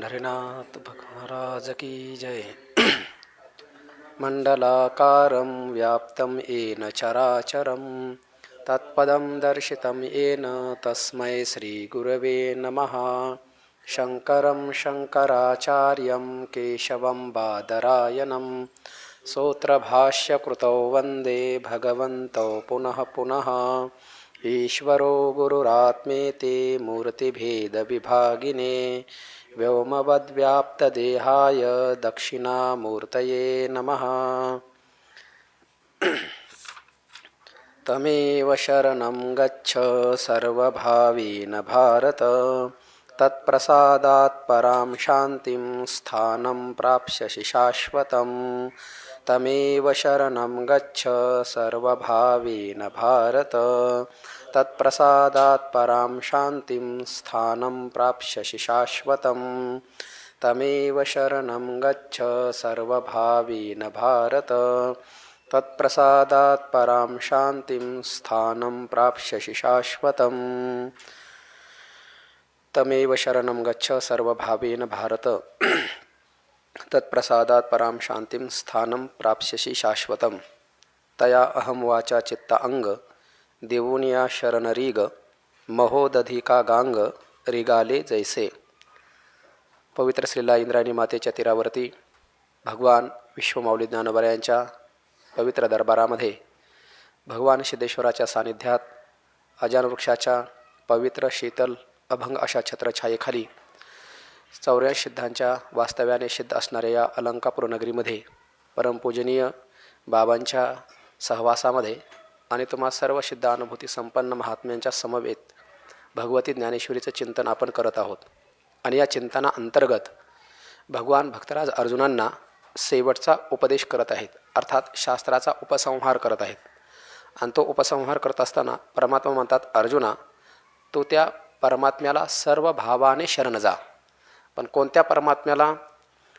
पंढरीनाथ महाराज की जय. मंडलाकारं व्याप्तं येन चराचरं तत्पदं दर्शितं येन तस्मै श्रीगुरवे नमः. शङ्करं शङ्कराचार्यं केशवं बादरायणं सूत्रभाष्यकृतौ वन्दे भगवन्तौ पुनः पुनः. ईश्वरो गुरुरात्मेति मूर्तिभेदविभागिने व्योमवद्व्याप्तदेहाय दक्षिणामूर्तये नमः. तमेव शरणं गच्छ सर्वभावेन भारत तत्प्रसादात् परां शान्तिं स्थानं प्राप्स्यसि शाश्वतम्. तमेव शरणं गच्छ सर्वभावेन भारत तत्प्रसादात् परां शान्तिं स्थानं प्राप्स्यसि शाश्वतम्. तमेव शरणं गच्छ सर्वभावेन भारत तत्प्रसादात् परां शान्तिं स्थानं प्राप्स्यसि शाश्वतम्. तमेव शरणं गच्छ सर्वभावेन भारत तत्प्रसादात् परां शान्तिं स्थानं प्राप्स्यसि शाश्वतम्. तया अहं वाचा चित्ता अंग देवुनिया शरणरीग महोदधिका गांग रिगाले जैसे. पवित्र श्रीला इंद्रायणी मातेच्या तीरावरती भगवान विश्वमाऊली ज्ञानोबा यांच्या पवित्र दरबारामध्ये भगवान सिद्धेश्वराच्या सानिध्यात अजान वृक्षाच्या पवित्र शीतल अभंग अशा छत्रछायेखाली 84 सिद्धांच्या वास्तव्याने सिद्ध असणाऱ्या या अलंकापूर नगरीमध्ये परमपूजनीय बाबांच्या सहवासामध्ये आणि तुम्हा सर्व सिद्ध अनुभूती संपन्न महात्म्यांच्या समवेत भगवती ज्ञानेश्वरीचं चिंतन आपण करत आहोत. आणि या चिंतना अंतर्गत भगवान भक्तराज अर्जुनांना शेवटचा उपदेश करत आहेत, अर्थात शास्त्राचा उपसंहार करत आहेत. आणि तो उपसंहार करत असताना परमात्मा म्हणतात, अर्जुना तो त्या परमात्म्याला सर्व भावाने शरण जा. पण कोणत्या परमात्म्याला?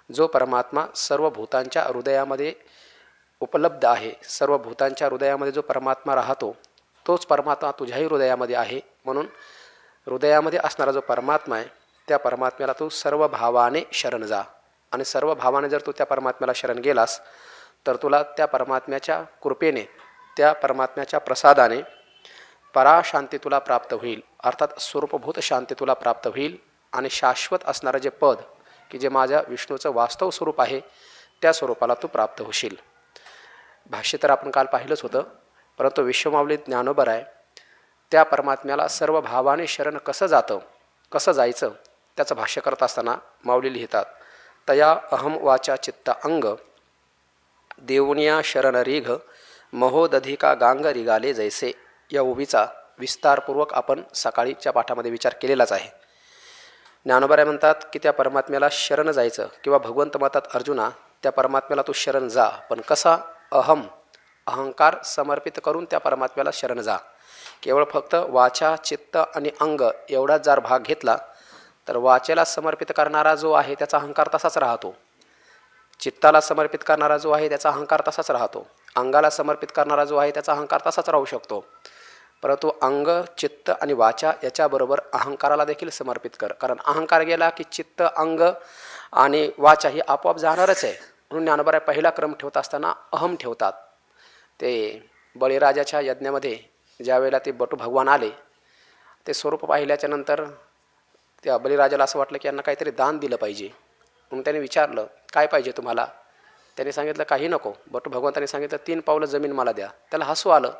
जो परमात्मा सर्व भूतांच्या हृदयामध्ये उपलब्ध आहे. सर्व भूतांच्या हृदयामध्ये जो परमात्मा राहतो तोच परमात्मा तुझ्याही हृदयामध्ये आहे. म्हणून हृदयामध्ये असणारा जो परमात्मा आहे त्या परमात्म्याला तू सर्व भावाने शरण जा. आणि सर्व भावाने जर तू त्या परमात्म्याला शरण गेलास तर तुला त्या परमात्म्याच्या कृपेने, त्या परमात्म्याच्या प्रसादाने पराशांती तुला प्राप्त होईल. अर्थात स्वरूपभूत शांती तुला प्राप्त होईल. आणि शाश्वत असणारं जे पद की जे माझ्या विष्णूचं वास्तव स्वरूप आहे त्या स्वरूपाला तू प्राप्त होशील. भाष्य तर आपण काल पाहिलंच होतं, परंतु विश्वमाऊली ज्ञानोबा आहे त्या परमात्म्याला सर्व भावाने शरण कसं जातं, कसं जायचं त्याचं भाष्य करत असताना माऊली लिहितात, तया अहम वाचा चित्ता अंग देवुनिया शरणरीघ महोदधिका गांग रिगाले जैसे. या उभीचा विस्तारपूर्वक आपण सकाळीच्या पाठामध्ये विचार केलेलाच आहे. ज्ञानोबा म्हणतात की त्या परमात्म्याला शरण जायचं, किंवा भगवंत म्हणतात अर्जुना त्या परमात्म्याला तू शरण जा. पण कसा? अहंकार समर्पित करून त्या परमात्म्याला शरण जा. केवळ फक्त वाचा चित्त आणि अंग एवढाच जर भाग घेतला तर वाचेला समर्पित करणारा जो आहे त्याचा अहंकार तसाच राहतो. चित्ताला समर्पित करणारा जो आहे त्याचा अहंकार तसाच राहतो. अंगाला समर्पित करणारा जो आहे त्याचा अहंकार तसाच राहू शकतो. परंतु अंग, चित्त आणि वाचा याच्याबरोबर अहंकाराला देखील समर्पित कर. कारण अहंकार गेला की चित्त, अंग आणि वाचा ही आपोआप जाणारच आहे. म्हणून ज्ञानोबा पहिला क्रम ठेवत असताना अहम ठेवतात. ते बळीराजाच्या यज्ञामध्ये ज्यावेळेला ते बटू भगवान आले, ते स्वरूप पाहिल्याच्या नंतर त्या बळीराजाला असं वाटलं की यांना काहीतरी दान दिलं पाहिजे. म्हणून त्याने विचारलं, काय पाहिजे तुम्हाला? त्याने सांगितलं काही नको. बटू भगवंताने सांगितलं 3 पावलं जमीन मला द्या. त्याला हसू आलं.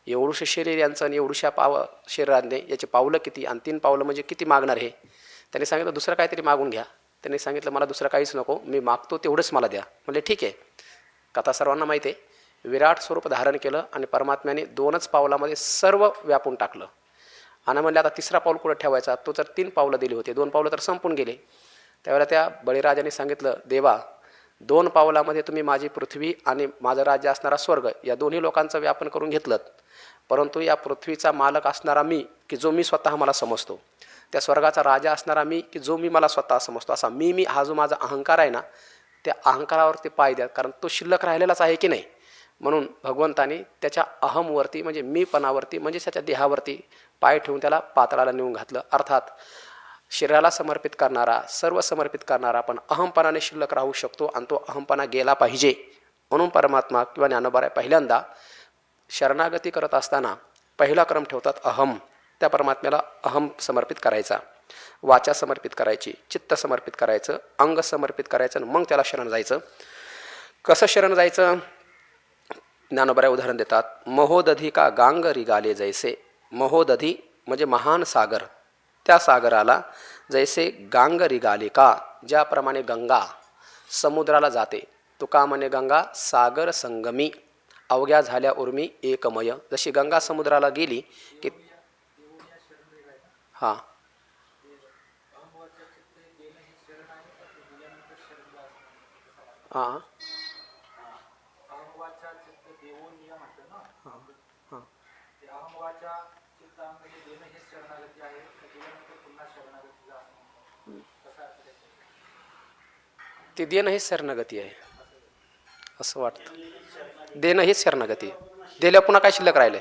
एवढूशे शरीर यांचं आणि एवढूशा शरीराने याचे पावलं किती, आणि 3 पावलं म्हणजे किती मागणार हे? त्याने सांगितलं दुसरं काहीतरी मागून घ्या. त्याने सांगितलं मला दुसरं काहीच नको, मी मागतो तेवढंच मला द्या. म्हणजे ठीक आहे. कथा सर्वांना माहिती आहे. विराट स्वरूप धारण केलं आणि परमात्म्याने 2च पावलामध्ये सर्व व्यापून टाकलं. आणि म्हणले आता 3रा पाऊल कुठं ठेवायचा? तो जर 3 पावलं दिली होती, 2 पावलं तर संपून गेले. त्यावेळेला त्या बळीराजाने सांगितलं, देवा 2 पावलामध्ये तुम्ही माझी पृथ्वी आणि माझं राज्य असणारा स्वर्ग या दोन्ही लोकांचं व्यापन करून घेतलं. परंतु या पृथ्वीचा मालक असणारा मी की जो मी स्वतः मला समजतो, त्या स्वर्गाचा राजा असणारा मी की जो मी मला स्वतः समजतो, असा मी हा जो माझा अहंकार आहे ना, त्या अहंकारावरती पाय द्या. कारण तो शिल्लक राहिलेलाच आहे की नाही. म्हणून भगवंतानी त्याच्या अहमवरती म्हणजे मीपणावरती म्हणजे त्याच्या देहावरती पाय ठेवून त्याला पाताळाला नेऊन घातलं. अर्थात शरीराला समर्पित करणारा, सर्व समर्पित करणारा, पण अहमपणाने शिल्लक राहू शकतो आणि तो अहमपणा गेला पाहिजे. म्हणून परमात्मा किंवा ज्ञानोबा पहिल्यांदा शरणागती करत असताना पहिला क्रम ठेवतात अहम. त्या परमात्म्याला अहम समर्पित करायचा, वाचा समर्पित करायची, चित्त समर्पित करायचं, अंग समर्पित करायचं आणि मग त्याला शरण जायचं. कसं शरण जायचं? ज्ञानोबा उदाहरण देतात. महोदधी का गांग रिगाले जैसे. महोदधी म्हणजे महान सागर. त्या सागराला जैसे गांग रिगाले का, ज्याप्रमाणे गंगा समुद्राला जाते. तुका म्हणे गंगा सागर संगमी, अवघ्या झाल्या उर्मी एकमय. जशी गंगा समुद्राला गेली की हां हां ते देणं हेच शरणागती आहे असं वाटतं. देणं हेच शरणागती आहे. दिल्यावर पुन्हा काय शिल्लक राहिले?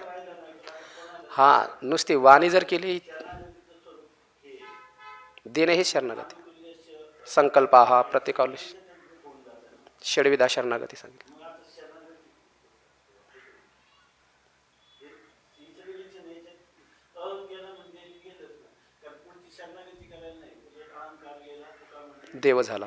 हां, नुसती वाणी जर केली, देणं हेच शरणागती. संकल्प हा प्रत्येकाला षडविधा शरणागती सांगितली. देव झाला.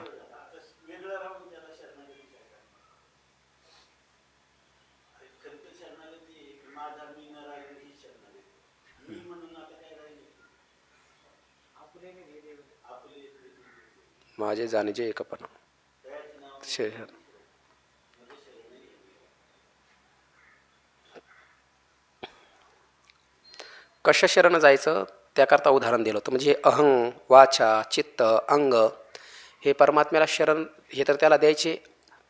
माझे जाणीजे एकपणा शरीर. कशा शरण जायचं त्याकरता उदाहरण दिलं होतं. म्हणजे अहं, वाचा, चित्त, अंग हे परमात्म्याला शरण, हे तर त्याला द्यायचे.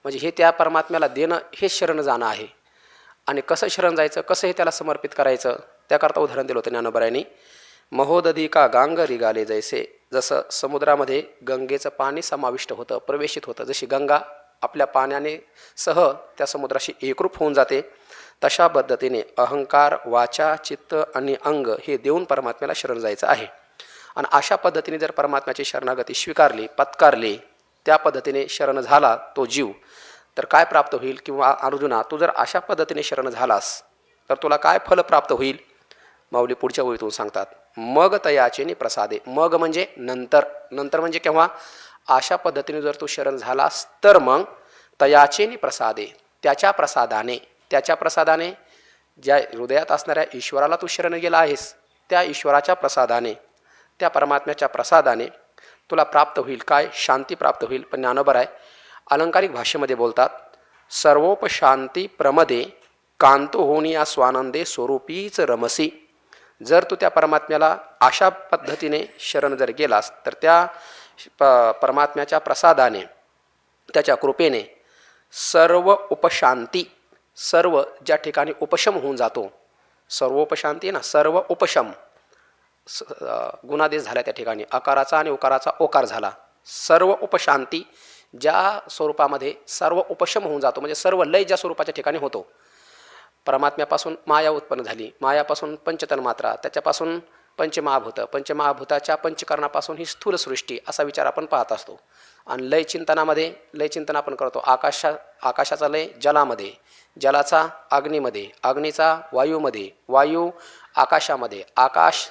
म्हणजे हे त्या परमात्म्याला देणं हेच शरण जाणं आहे. आणि कसं शरण जायचं, कसं हे त्याला समर्पित करायचं त्याकरता उदाहरण दिलं होतं ज्ञानोबरायांनी. महोदधी का गांग रिगाले जैसे. जसं समुद्रामध्ये गंगेचं पाणी समाविष्ट होतं, प्रवेशित होतं. जशी गंगा आपल्या पाण्याने सह त्या समुद्राशी एकरूप होऊन जाते, तशा पद्धतीने अहंकार, वाचा, चित्त आणि अंग हे देऊन परमात्म्याला शरण जायचं आहे. आणि अशा पद्धतीने जर परमात्म्याची शरणागती स्वीकारली, पत्कारली, त्या पद्धतीने शरण झाला तो जीव, तर काय प्राप्त होईल? किंवा अर्जुना, तू जर अशा पद्धतीने शरण झालास तर तुला काय फल प्राप्त होईल? माऊली पुढच्या ओळीतून सांगतात. मग तयाचेनी प्रसादे. मग म्हणजे नंतर. नंतर म्हणजे केव्हा? अशा पद्धतीने जर तू शरण झालास तर मग तयाचेनी प्रसादे, त्याच्या प्रसादाने. त्याच्या प्रसादाने ज्या हृदयात असणाऱ्या ईश्वराला तू शरण गेला आहेस, त्या ईश्वराच्या प्रसादाने, त्या परमात्म्याच्या प्रसादाने तुला प्राप्त होईल काय? शांती प्राप्त होईल. पण ज्ञानोबर आहे अलंकारिक भाषेमध्ये बोलतात, सर्वोपशांती प्रमदे कांतो होणी या स्वानंदे स्वरूपीच रमसी. जर तू त्या परमात्म्याला अशा पद्धतीने शरण जर गेलास तर त्या परमात्म्याच्या प्रसादाने, त्याच्या कृपेने सर्व उपशांती, सर्व ज्या ठिकाणी उपशम होऊन जातो, सर्वोपशांती ना, सर्व उपशम, गुणादेश झाला त्या ठिकाणी, अकाराचा आणि उकाराचा ओकार झाला. सर्व उपशांती ज्या स्वरूपामध्ये सर्व उपशम होऊन जातो, म्हणजे सर्व लय ज्या स्वरूपाच्या ठिकाणी होतो. परमात्म्यापासून माया उत्पन्न झाली, मायापासून पंचतन्मात्रा, त्याच्यापासून पंचमहाभूत, पंचमहाभूताच्या पंचकरणापासून ही स्थूल सृष्टी, असा विचार आपण पाहत असतो. आणि लयचिंतनामध्ये, लयचिंतन आपण करतो. आकाशाचा लय जलामध्ये, जलाचा अग्नीमध्ये, अग्नीचा वायूमध्ये, वायू आकाशामध्ये, आकाश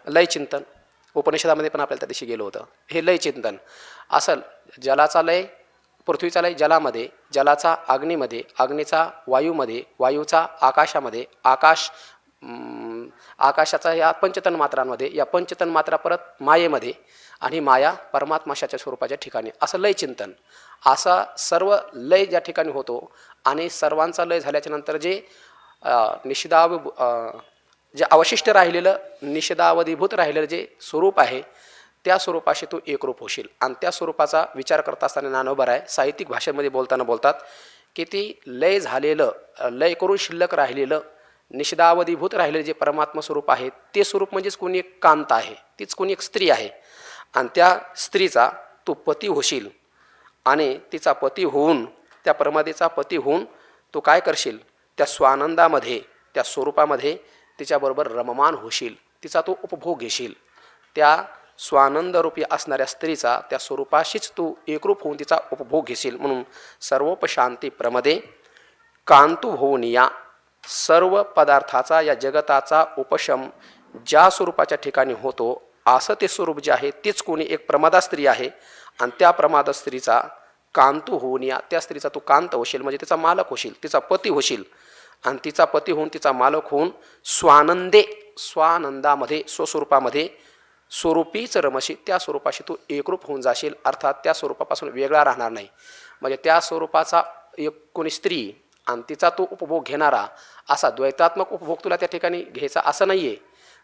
लयचिंतन उपनिषदामध्ये पण आपल्याला त्या दिवशी गेलो होतं. हे लयचिंतन असं. जलाचा लय, पृथ्वीचा लय जलामध्ये, जलाचा अग्नीमध्ये, अग्नीचा वायूमध्ये, वायूचा आकाशामध्ये, आकाश आकाशाचा या पंचतन्मात्रांमध्ये, या पंचतन्मात्रा परत मायेमध्ये, आणि माया परमात्माशाच्या स्वरूपाच्या ठिकाणी, असं लयचिंतन. असा सर्व लय ज्या ठिकाणी होतो आणि सर्वांचा लय झाल्याच्या नंतर जे जे अवशिष्ट राहिलेलं, निषेधावधीभूत राहिलेलं जे स्वरूप आहे, त्या स्वरूपाशी तू एकरूप होशील. आणि त्या स्वरूपाचा विचार करत असताना ज्ञानोबर आहे साहित्यिक भाषेमध्ये बोलताना बोलतात की ती लय झालेलं, लय करून शिल्लक राहिलेलं, निषेधावधीभूत राहिलेलं जे परमात्मा स्वरूप आहे, ते स्वरूप म्हणजेच कोणी एक कांत आहे, तीच कोणी एक स्त्री आहे. आणि त्या स्त्रीचा तू पती होशील आणि तिचा पती होऊन, त्या परमादेचा पती होऊन तू काय करशील? त्या स्वानंदामध्ये, त्या स्वरूपामध्ये तिच्याबरोबर रममान होशील, तिचा तो उपभोग घेशील. त्या स्वानंदरूपी असणाऱ्या स्त्रीचा त्या स्वरूपाशीच तू एकरूप होऊन तिचा उपभोग घेशील. म्हणून सर्वोपशांती प्रमदे कांतु होऊन या सर्व पदार्थाचा या जगताचा उपशम ज्या स्वरूपाच्या ठिकाणी होतो असं ते स्वरूप जे आहे तीच कोणी एक प्रमादा स्त्री आहे. आणि त्या प्रमाद स्त्रीचा कांतू होऊन या, त्या स्त्रीचा तू कांत होशील म्हणजे तिचा मालक होशील, तिचा पती होशील. आणि तिचा पती होऊन तिचा मालक होऊन स्वानंदे, स्वानंदामध्ये स्वस्वरूपामध्ये स्वरूपीच रमशी, त्या स्वरूपाशी तू एकरूप होऊन जाशील. अर्थात त्या स्वरूपापासून वेगळा राहणार नाही. म्हणजे त्या स्वरूपाचा एक कोणी स्त्री आणि तिचा तो उपभोग घेणारा असा द्वैतात्मक उपभोग तुला त्या ठिकाणी घ्यायचा असं नाही आहे.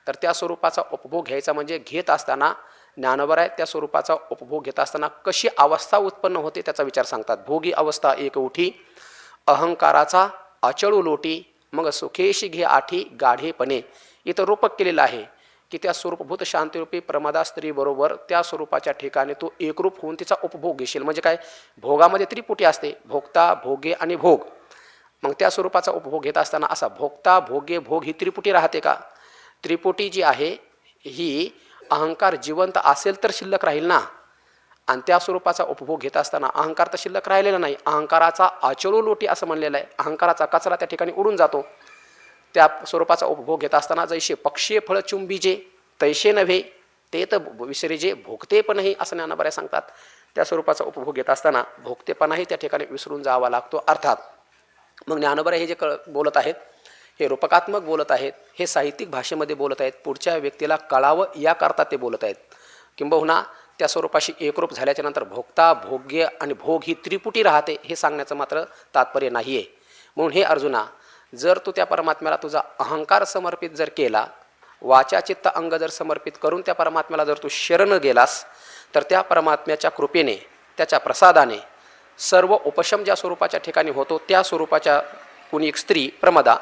तर त्या स्वरूपाचा उपभोग घ्यायचा म्हणजे घेत असताना ज्ञानोबर आहे त्या स्वरूपाचा उपभोग घेत असताना कशी अवस्था उत्पन्न होते त्याचा विचार सांगतात. भोगी अवस्था एक उठी अहंकाराचा अचळू लोटी मग सुखेशी घे आठी गाढेपणे. इथं रूपक केलेलं आहे की त्या स्वरूपभूत शांतीरूपी प्रमादा स्त्रीबरोबर त्या स्वरूपाच्या ठिकाणी तू एकरूप होऊन तिचा उपभोग घेशील. म्हणजे काय, भोगामध्ये त्रिपुटी असते, भोगता भोगे आणि भोग. मग त्या स्वरूपाचा उपभोग घेत असताना असा भोगता भोगे भोग ही त्रिपुटी राहते का? त्रिपुटी जी आहे ही अहंकार जिवंत असेल तर शिल्लक राहील ना. आणि त्या स्वरूपाचा उपभोग घेत असताना अहंकार तर शिल्लक राहिलेला नाही. अहंकाराचा अचळू लोटी असं म्हणलेलं आहे. अहंकाराचा कचरा त्या ठिकाणी उडून जातो. त्या स्वरूपाचा उपभोग घेत असताना जैसे पक्षी फळ चुंबीजे तैसे नव्हे ते तर विसरेजे भोगतेपणही असं ज्ञानोबा सांगतात. त्या स्वरूपाचा उपभोग घेत असताना भोगतेपणाही त्या ठिकाणी विसरून जावा लागतो. अर्थात मग ज्ञानोबा हे जे बोलत आहेत हे रूपकात्मक बोलत आहेत, हे साहित्यिक भाषेमध्ये बोलत आहेत. पुढच्या व्यक्तीला कळावं याकरता ते बोलत आहेत. किंबहुना त्या स्वरूपाशी एकरूप झाल्याच्या नंतर भोगता भोग्य आणि भोग ही त्रिपुटी राहते हे सांगण्याचं मात्र तात्पर्य नाही आहे. म्हणून हे अर्जुना, जर तू त्या परमात्म्याला तुझा अहंकार समर्पित जर केला, वाचा चित्त अंग जर समर्पित करून त्या परमात्म्याला जर तू शरण गेलास तर त्या परमात्म्याच्या कृपेने त्याच्या प्रसादाने सर्व उपशम ज्या स्वरूपाच्या ठिकाणी होतो त्या स्वरूपाच्या कोणी एक स्त्री प्रमदा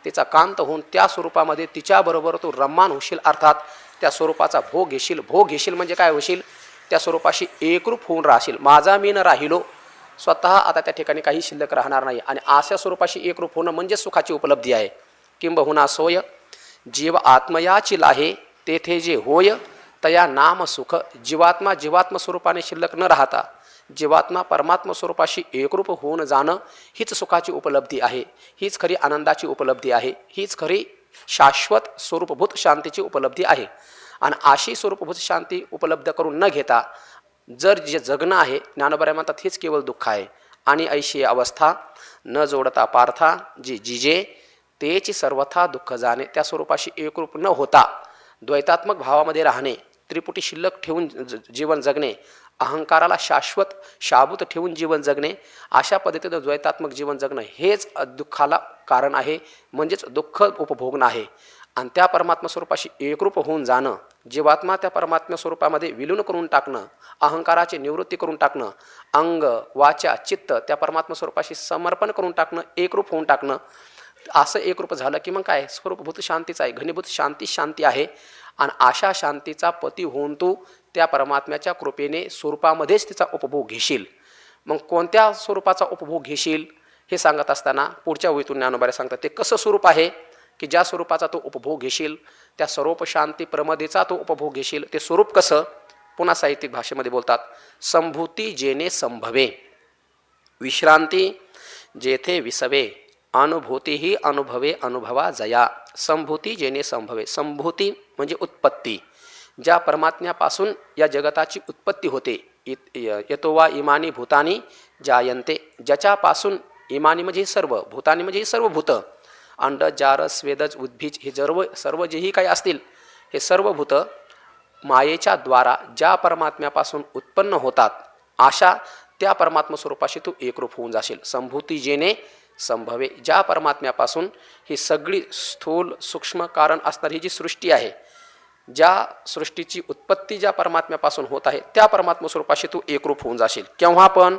तिचा कांत होऊन त्या स्वरूपामध्ये तिच्याबरोबर तू रम्मान होशील. अर्थात त्या स्वरूपाचा भोग घेशील. भोग घेशील म्हणजे काय होशील, त्या स्वरूपाशी एकरूप होऊन राहशील. माझा मी न राहिलो, स्वतः आता त्या ठिकाणी काही शिल्लक राहणार नाही. आणि अशा स्वरूपाशी एकरूप होणं म्हणजे सुखाची उपलब्धी आहे. किंबहुना सोय जीव आत्मयाची लाहे तेथे जे होय तया नाम सुख. जीवात्मा जीवात्म स्वरूपाने शिल्लक न राहता जीवात्मा परमात्मा स्वरूपाशी एकरूप होऊन जाणं हीच सुखाची उपलब्धी आहे. हीच खरी आनंदाची उपलब्धी आहे. हीच खरी शाश्वत स्वरूपभूत शांतीची उपलब्धी आहे. आणि अशी स्वरूपभूत शांती उपलब्ध करून न घेता जर जे जगणं आहे, ज्ञानोबा म्हणतात हेच केवळ दुःख आहे. आणि ऐशी अवस्था न जोडता पार्था जी जिजे तेची सर्वथा दुःख जाणे. त्या स्वरूपाशी एकरूप न होता द्वैतात्मक भावामध्ये राहणे, त्रिपुटी शिल्लक ठेवून जीवन जगणे, अहंकाराला शाश्वत शाबूत ठेवून जीवन जगणे, अशा पद्धतीनं द्वैतात्मक जीवन जगणं हेच दुःखाला कारण आहे. म्हणजेच दुःख उपभोगणं आहे. आणि त्या परमात्मा स्वरूपाशी एकरूप होऊन जाणं, जीवात्मा त्या परमात्मा स्वरूपामध्ये विलीन करून टाकणं, अहंकाराची निवृत्ती करून टाकणं, अंग वाचा चित्त त्या परमात्मा स्वरूपाशी समर्पण करून टाकणं, एकरूप होऊन टाकणं. असं एकरूप झालं की मग काय, स्वरूपभूत शांतीच आहे, घनीभूत शांती शांती आहे. आणि अशा शांतीचा पती होऊन तू त्या परमात्म्याच्या कृपेने स्वरूपामध्येच तिचा उपभोग घेशील. मग कोणत्या स्वरूपाचा उपभोग घेशील हे सांगत असताना पुढच्या ओळीतून ज्ञानोबा सांगतात ते कसं स्वरूप आहे की ज्या स्वरूपाचा तो उपभोग घेशील त्या स्वरूप शांती प्रमदेचा तो उपभोग घेशील. ते स्वरूप कसं, पुन्हा साहित्यिक भाषेमध्ये बोलतात, संभूती जेने संभवे विश्रांती जेथे विसवे अनुभूती ही अनुभवे अनुभवा जया. संभूती जेने संभवे, संभूती म्हणजे उत्पत्ती, ज्या परमात्म्यापासून या जगताची उत्पत्ती होते. येतो वा इमानी भूतानी जायंते, ज्याच्यापासून इमानी म्हणजे सर्व, भूतानी म्हणजे सर्व भूत, अंड जार स्वेदज उद्भिज हे सर्व जेही काही असतील हे सर्व भूत मायेच्या द्वारा ज्या परमात्म्यापासून उत्पन्न होतात अशा त्या परमात्मा स्वरूपाशी तू एकरूप होऊन जाशील. संभूती जेने संभवे, ज्या परमात्म्यापासून ही सगळी स्थूल सूक्ष्म कारण असणारी ही जी सृष्टी आहे, ज्या सृष्टीची उत्पत्ती ज्या परमात्म्यापासून होत आहे त्या परमात्मा स्वरूपाशी तू एकरूप होऊन जाशील. केव्हा पण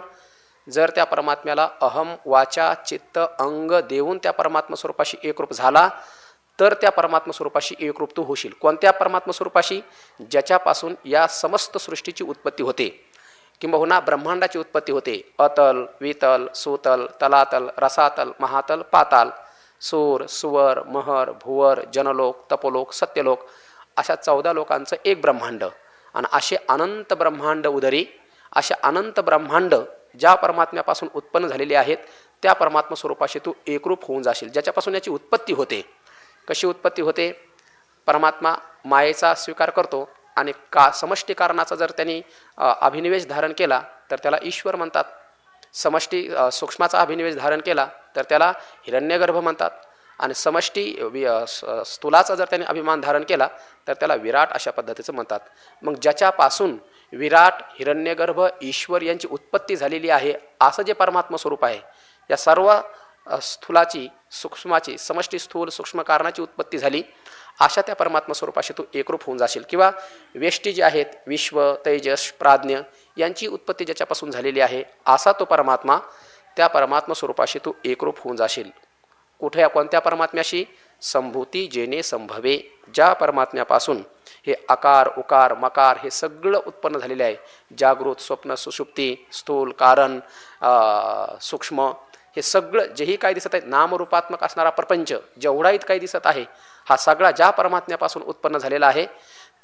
जर त्या परमात्म्याला अहम वाचा चित्त अंग देऊन त्या परमात्मा स्वरूपाशी एकरूप झाला तर त्या परमात्मा स्वरूपाशी एकरूप तू होशील. कोणत्या परमात्मा स्वरूपाशी, ज्याच्यापासून या समस्त सृष्टीची उत्पत्ती होते, किंबहुना ब्रह्मांडाची उत्पत्ती होते. अतल वितल सुतल तलातल रसातल महातल पाताल सूर, सुवर, महर, भुवर, जनलोक, तपोलोक, सत्यलोक अशा 14 लोकांचं एक ब्रह्मांड. आणि असे अनंत ब्रह्मांड उदरी, असे अनंत ब्रह्मांड ज्या परमात्म्यापासून उत्पन्न झालेले आहेत त्या परमात्मा स्वरूपाशी तू एकरूप होऊन जाशील, ज्याच्यापासून याची उत्पत्ती होते. कशी उत्पत्ती होते? परमात्मा मायेचा स्वीकार करतो आणि समष्टी कारणाचा जर त्यांनी अभिनिवेश धारण केला तर त्याला ईश्वर म्हणतात. समष्टी सूक्ष्माचा अभिनिवेश धारण केला तर त्याला हिरण्यगर्भ म्हणतात. आणि समष्टी स्थूलाचा जर त्याने अभिमान धारण केला तर त्याला विराट अशा पद्धतीचं म्हणतात. मग ज्याच्यापासून विराट, हिरण्यगर्भ, ईश्वर यांची उत्पत्ती झालेली आहे असं जे परमात्मा स्वरूप आहे, या सर्व स्थूलाची, सूक्ष्माची, समष्टी स्थूल सूक्ष्म कारणाची उत्पत्ती झाली अशा त्या परमात्मा स्वरूपाशी तू एकरूप होऊन जाशील. किंवा वेष्टी जे आहेत, विश्व, तेजस, प्राज्ञ यांची उत्पत्ती ज्याच्यापासून झालेली आहे असा तो परमात्मा, त्या परमात्मा स्वरूपाशी तू एकरूप होऊन जाशील. कुठे? कोणत्या परमात्म्याशी? संभूती जेने संभवे, ज्या परमात्म्यापासून हे आकार, उकार, मकार हे सगळं उत्पन्न झालेले आहे. जागृत, स्वप्न, सुषुप्ती, स्थूल, कारण, सूक्ष्म हे सगळं जेही काही दिसत आहे, नामरूपात्मक असणारा प्रपंच जेवढाही काही दिसत आहे हा सगळा ज्या परमात्म्यापासून उत्पन्न झालेला आहे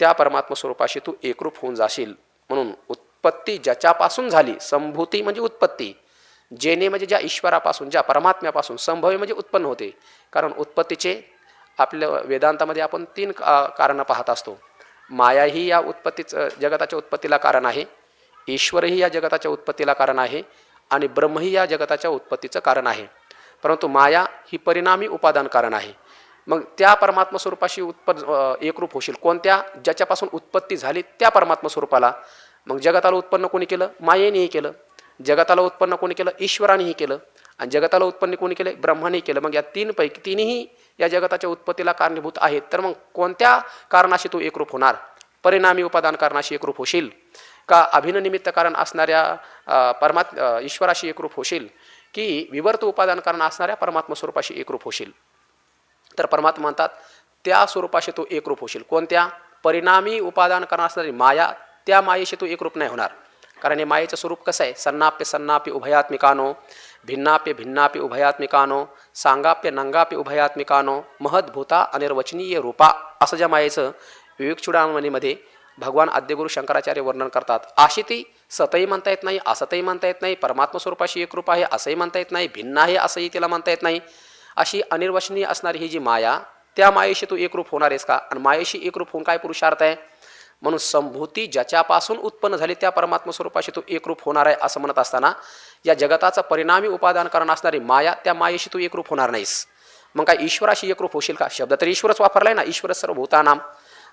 त्या परमात्मा स्वरूपाशी तू एकरूप होऊन जाशील. म्हणून उत्पत्ती ज्याच्यापासून झाली, संभूती म्हणजे उत्पत्ती, जेने म्हणजे ज्या ईश्वरापासून, ज्या परमात्म्यापासून, संभवी म्हणजे उत्पन्न होते. कारण उत्पत्तीचे आपल्या वेदांतामध्ये आपण 3 कारणं पाहत असतो. माया ही या जगताच्या उत्पत्तीला कारण आहे, ईश्वरही या जगताच्या उत्पत्तीला कारण आहे आणि ब्रह्मही या जगताच्या उत्पत्तीचं कारण आहे. परंतु माया ही परिणामी उपादान कारण आहे. मग त्या परमात्मा स्वरूपाशी एकरूप होशील. कोणत्या? ज्याच्यापासून उत्पत्ती झाली त्या परमात्मा स्वरूपाला. मग जगताला उत्पन्न कोणी केलं? मायेनेही केलं. जगताला उत्पन्न कोणी केलं? ईश्वरानेही केलं. आणि जगताला उत्पन्न कोणी केलं? ब्रह्मानेही केलं. मग या 3 पैकी 3ही या जगताच्या उत्पत्तीला कारणीभूत आहेत. तर मग कोणत्या कारणाशी तू एकरूप होणार? परिणामी उपादान कारणाशी एकरूप होशील का अभिननिमित्त कारण असणाऱ्या ईश्वराशी एकरूप होशील की विवर्त उपादान कारण असणाऱ्या परमात्मा स्वरूपाशी एकरूप होशील? तर परमात्मा म्हणतात त्या स्वरूपाशी तू एकरूप होशील. कोणत्या? परिणामी उपादान कारण असणारी माया, त्या मायेशी तू एकरूप नाही होणार. कारण हे मायेचं स्वरूप कसं आहे? सन्नाप्य सन्नापी उभयात्मिकानो, भिन्नाप्य भिन्नापी उभयात्मिकानो, सांगाप्य नंगापी उभयात्मिकानो, महद्भूता अनिर्वचनीय रूपा असं ज्या मायेचं विवेक चूडामणीमध्ये भगवान आद्यगुरु शंकराचार्य वर्णन करतात. अशी ती सतही म्हणता येत नाही, असतही म्हणता येत नाही, परमात्मा स्वरूपाशी एकरूप आहे असंही म्हणता येत नाही, भिन्न आहे असंही तिला म्हणता येत नाही. अशी अनिर्वचनीय असणारी ही जी माया, त्या मायेशी तू एकरूप होणार आहेस का? आणि मायेशी एकरूप होऊन काय पुरुषार्थ आहे? म्हणून संभूती ज्याच्यापासून उत्पन्न झाली त्या परमात्मा स्वरूपाशी तू एकरूप होणार आहे असं म्हणत असताना या जगताचा परिणामी उपादान कारण असणारी माया, त्या मायेशी तू एकरूप होणार नाहीस. मग काय ईश्वराशी एकरूप होशील का? शब्द तर ईश्वरच वापरलाय ना, ईश्वर सर्वभूतानाम.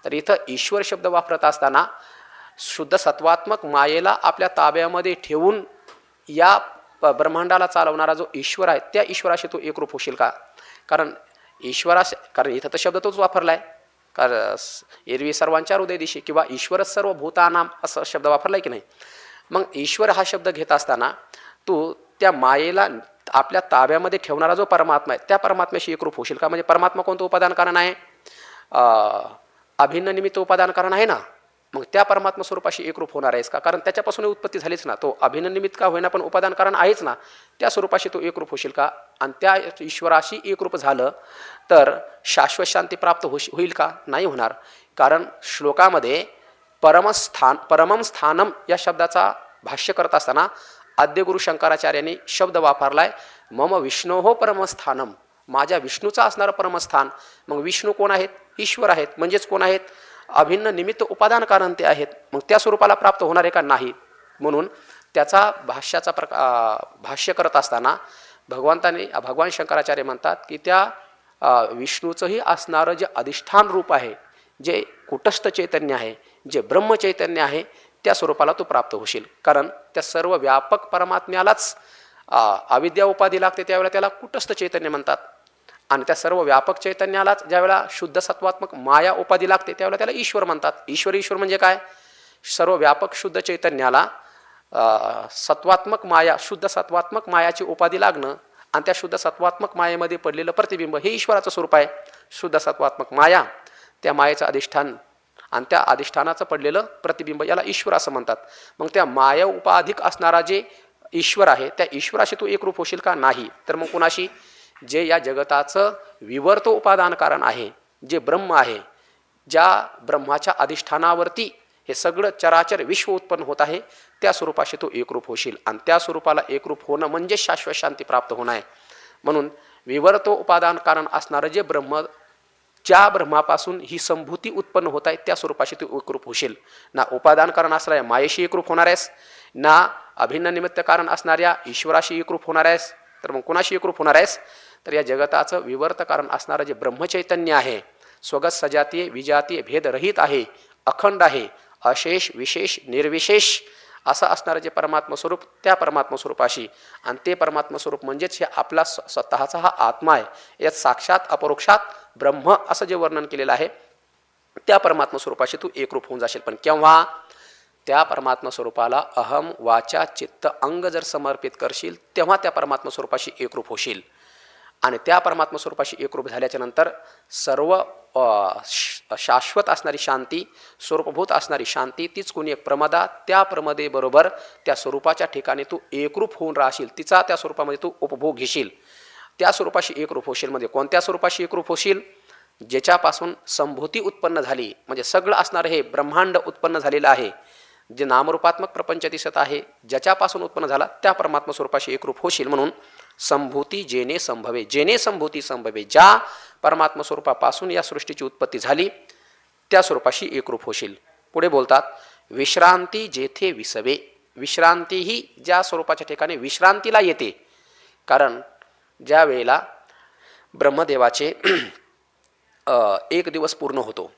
तर इथं ईश्वर शब्द वापरत असताना शुद्ध सत्वात्मक मायेला आपल्या ताब्यामध्ये ठेवून या ब्रह्मांडाला चालवणारा जो ईश्वर आहे त्या ईश्वराशी तू एकरूप होशील का? कारण इथं तर शब्द तोच वापरलाय. कारण एरवी सर्वांच्या हृदय दिशी किंवा ईश्वरच सर्व भूतानाम असं शब्द वापरलाय की नाही. मग ईश्वर हा शब्द घेत असताना तू त्या मायेला आपल्या ताब्यामध्ये ठेवणारा जो परमात्मा आहे त्या परमात्म्याशी एकरूप होशील का? म्हणजे परमात्मा कोणतं उपादान कारण आहे? अभिन्न निमित्त उपादान कारण आहे ना. मग त्या परमात्मा स्वरूपाशी एकरूप होणार आहेस का? कारण त्याच्यापासून उत्पत्ती झालीच ना, तो अभिन्न निमित्त का होईना पण उपादान कारण आहेच ना. त्या स्वरूपाशी तू एकरूप होशील का? आणि त्या ईश्वराशी एकरूप झालं तर शाश्वत शांती प्राप्त होईल का? नाही होणार. कारण श्लोकामध्ये परमम स्थानम या शब्दाचा भाष्य करत असताना आद्यगुरु शंकराचार्यांनी शब्द वापरलाय मम विष्णोहो परमस्थानम, माझ्या विष्णूचा असणारं परमस्थान. मग विष्णू कोण आहेत? ईश्वर आहेत. म्हणजेच कोण आहेत? अभिन्न निमित्त उपादान कारण ते आहेत. मग त्या स्वरूपाला प्राप्त होणार आहे का? नाही. म्हणून त्याचा भाष्य करत असताना भगवान शंकराचार्य म्हणतात की त्या विष्णूचंही असणारं जे अधिष्ठान रूप आहे, जे कुटस्थ चैतन्य आहे, जे ब्रह्मचैतन्य आहे, त्या स्वरूपाला तू प्राप्त होशील. कारण त्या सर्व व्यापक परमात्म्यालाच अविद्या उपाधी लागते त्यावेळेला त्याला कुटस्थ चैतन्य म्हणतात. आणि त्या सर्व व्यापक चैतन्यालाच ज्यावेळेला शुद्ध सत्वात्मक माया उपाधी लागते त्यावेळेला त्याला ईश्वर म्हणतात. ईश्वर म्हणजे काय? सर्व व्यापक शुद्ध चैतन्याला सत्वात्मक माया, शुद्ध सत्वात्मक मायाची उपाधी लागणं आणि त्या शुद्ध सत्वात्मक मायेमध्ये पडलेलं प्रतिबिंब हे ईश्वराचं स्वरूप आहे. शुद्ध सत्वात्मक माया, त्या मायेचं अधिष्ठान आणि त्या अधिष्ठानाचं पडलेलं प्रतिबिंब याला ईश्वर असं म्हणतात. मग त्या माया उपाधिक असणारा जे ईश्वर आहे त्या ईश्वराशी तू एकरूप होशील का? नाही. तर मग कुणाशी? जे या जगताचं विवर्त उपादान कारण आहे, जे ब्रह्म आहे, ज्या ब्रह्माच्या अधिष्ठानावरती हे सगळं चराचर विश्व उत्पन्न होत आहे, त्या स्वरूपाशी तू एकरूप होशील. आणि त्या स्वरूपाला एकरूप होणं म्हणजे शाश्वत शांती प्राप्त होणं आहे. म्हणून विवर्त उपादान कारण असणारं जे ब्रह्म, ज्या ब्रह्मापासून ही संभूती उत्पन्न होत आहे, त्या स्वरूपाशी तू एकरूप होशील. ना उपादान कारण असणाऱ्या मायेशी एकरूप होणार आहेस, ना अभिन्न निमित्त कारण असणाऱ्या ईश्वराशी एकरूप होणार आहेस. तर मग कुणाशी एकरूप होणार आहेस? तर या जगताचं विवर्त कारण असणारं जे ब्रह्मचैतन्य आहे, स्वगत सजातीय विजातीय भेदरहित आहे, अखंड आहे, अशेष विशेष निर्विशेष असं असणारं जे परमात्म स्वरूप, त्या परमात्म स्वरूपाशी. आणि ते परमात्म स्वरूप म्हणजेच हे आपला स्वतःचा हा आत्मा आहे. यात साक्षात अपरोक्षात ब्रह्म असं जे वर्णन केलेलं आहे, त्या परमात्म स्वरूपाशी तू एकरूप होऊन जाशील. पण केव्हा? त्या परमात्म स्वरूपाला अहम वाचा चित्त अंग जर समर्पित करशील, तेव्हा त्या परमात्म स्वरूपाशी एकरूप होशील. आणि त्या परमात्म स्वरूपाशी एकरूप झाल्याच्या नंतर सर्व शाश्वत असणारी शांती, स्वरूपभूत असणारी शांती, तीच कोणी एक प्रमदा, त्या प्रमदेबरोबर त्या स्वरूपाच्या ठिकाणी तू एकरूप होऊन राहशील. तिचा त्या स्वरूपामध्ये तू उपभोग घेशील. त्या स्वरूपाशी एकरूप होशील. म्हणजे कोणत्या स्वरूपाशी एकरूप होशील? ज्याच्यापासून संभूती उत्पन्न झाली, म्हणजे सगळं असणारं हे ब्रह्मांड उत्पन्न झालेलं आहे, जे नामरूपात्मक प्रपंच दिसत आहे, ज्याच्यापासून उत्पन्न झाला त्या परमात्म स्वरूपाशी एकरूप होशील. म्हणून संभूती जेने संभवे, जेने संभूती संभवे, ज्या परमात्म स्वरूपापासून या सृष्टीची उत्पत्ती झाली, त्या स्वरूपाशी एकरूप होशील. पुढे बोलतात, विश्रांती जेथे विसवे, विश्रांती ही ज्या स्वरूपाच्या ठिकाणी विश्रांतीला येते. कारण ज्या वेळेला ब्रह्मदेवाचे एक दिवस पूर्ण होतो,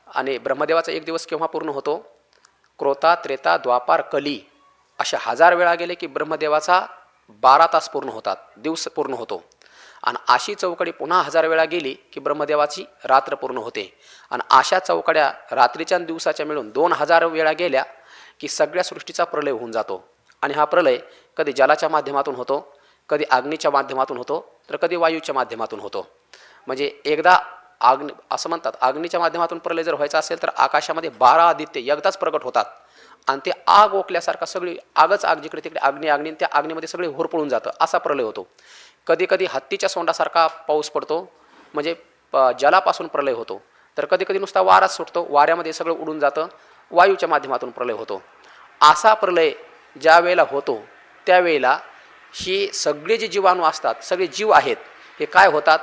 आणि ब्रह्मदेवाचा एक दिवस केव्हा पूर्ण होतो? क्रोता त्रेता द्वापार कली अशा 1000 वेळा गेले की ब्रह्मदेवाचा 12 तास पूर्ण होतात, दिवस पूर्ण होतो. आणि अशी चौकडी पुन्हा 1000 वेळा गेली की ब्रह्मदेवाची रात्र पूर्ण होते. आणि अशा चौकड्या रात्रीच्या आणि दिवसाच्या मिळून 2000 वेळा गेल्या की सगळ्या सृष्टीचा प्रलय होऊन जातो. आणि हा प्रलय कधी जलाच्या माध्यमातून होतो, कधी अग्नीच्या माध्यमातून होतो, तर कधी वायूच्या माध्यमातून होतो. म्हणजे एकदा असं म्हणतात, अग्नीच्या माध्यमातून प्रलय जर व्हायचा असेल तर आकाशामध्ये 12 आदित्य एकदाच प्रगट होतात आणि ते आग ओकल्यासारखा सगळी आगच आग, जिकडे तिकडे अग्नी अग्नी, त्या अग्नीमध्ये सगळे होरपळून जातं, असा प्रलय होतो. कधी कधी हत्तीच्या सोंडासारखा पाऊस पडतो, म्हणजे जलापासून प्रलय होतो. तर कधी कधी नुसता वाराच सुटतो, वाऱ्यामध्ये सगळं उडून जातं, वायूच्या माध्यमातून प्रलय होतो. असा प्रलय ज्या वेळेला होतो त्यावेळेला ही सगळे जे जीवाणू असतात, सगळे जीव आहेत, हे काय होतात?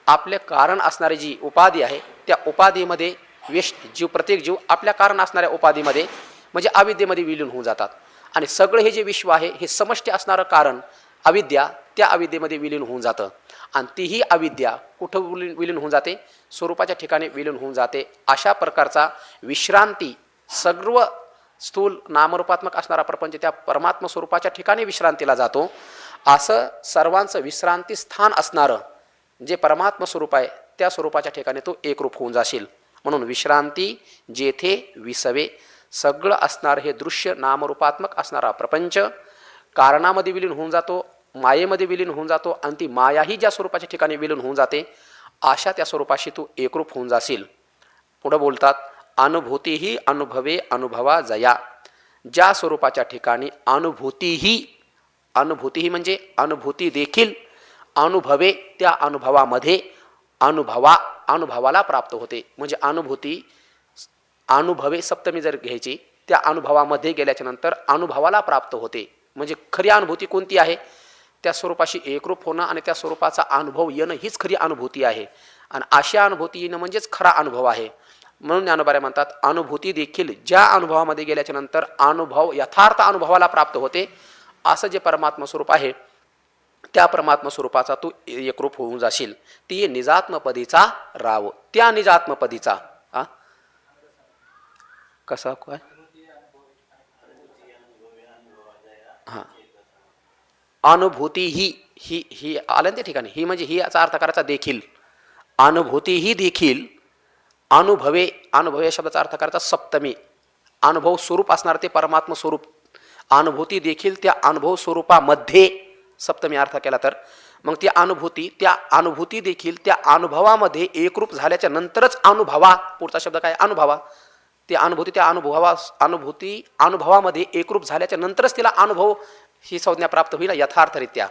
आपले कारण असणारी जी उपाधी आहे, त्या उपाधीमध्ये जीव, प्रत्येक जीव आपल्या कारण असणाऱ्या उपाधीमध्ये म्हणजे अविद्येमध्ये विलीन होऊन जातात. आणि सगळं हे जे विश्व आहे, हे समष्टी असणारं कारण अविद्या, त्या अविद्येमध्ये विलीन होऊन जातं. आणि तीही अविद्या कुठं विलीन होऊन जाते? स्वरूपाच्या ठिकाणी विलीन होऊन जाते. अशा प्रकारचा विश्रांती, सर्व स्थूल नामरूपात्मक असणारा प्रपंच त्या परमात्म स्वरूपाच्या ठिकाणी विश्रांतीला जातो. असं सर्वांचं विश्रांती स्थान असणारं जे परमात्म स्वरूप आहे, त्या स्वरूपाच्या ठिकाणी तो एकरूप होऊन जाशील. म्हणून विश्रांती जेथे विसवे, सगळं असणार हे दृश्य नामरूपात्मक असणारा प्रपंच कारणामध्ये विलीन होऊन जातो, मायेमध्ये विलीन होऊन जातो. आणि ती मायाही ज्या स्वरूपाच्या ठिकाणी विलीन होऊन जाते, अशा त्या स्वरूपाशी तू एकरूप होऊन जाशील. पुढं बोलतात, अनुभूतीही अनुभवे अनुभवा जया, ज्या स्वरूपाच्या ठिकाणी अनुभूतीही, अनुभूतीही म्हणजे अनुभूती देखील, अनुभवे त्या अनुभवामध्ये, अनुभवाला प्राप्त होते. म्हणजे अनुभूती, अनुभवे सप्तमी जर घ्यायची, त्या अनुभवामध्ये गेल्याच्या नंतर अनुभवाला प्राप्त होते. म्हणजे खरी अनुभूती कोणती आहे? त्या स्वरूपाशी एकरूप होणं आणि त्या स्वरूपाचा अनुभव येणं हीच खरी अनुभूती आहे. आणि अशा अनुभूती येणं म्हणजेच खरा अनुभव आहे. म्हणून ज्ञानोबा म्हणतात, अनुभूती देखील ज्या अनुभवामध्ये गेल्याच्या नंतर अनुभव यथार्थ अनुभवाला प्राप्त होते, असं जे परमात्म स्वरूप आहे, त्या परमात्म स्वरूपाचा तू एकरूप होऊन जाशील. ती निजात्मपदीचा राव, त्या निजात्मपदीचा कसा काय? हां, अनुभूती ही आलं त्या ठिकाणी, ही म्हणजे ही याचा अर्थ करायचा देखील. अनुभूती ही देखील, अनुभवे, अनुभव शब्दाचा अर्थ करायचा सप्तमी, अनुभव स्वरूप असणार ते परमात्म स्वरूप. अनुभूती देखील त्या अनुभव स्वरूपामध्ये, सप्तमी अर्थ केला तर मग ती अनुभूती, त्या अनुभूती देखील त्या अनुभवामध्ये एकरूप झाल्याच्या नंतरच अनुभवा, पुढचा शब्द काय? अनुभवा. ती अनुभूती त्या अनुभूती अनुभवामध्ये एकरूप झाल्याच्या नंतरच तिला अनुभव ही संज्ञा प्राप्त होईल यथार्थरित्या.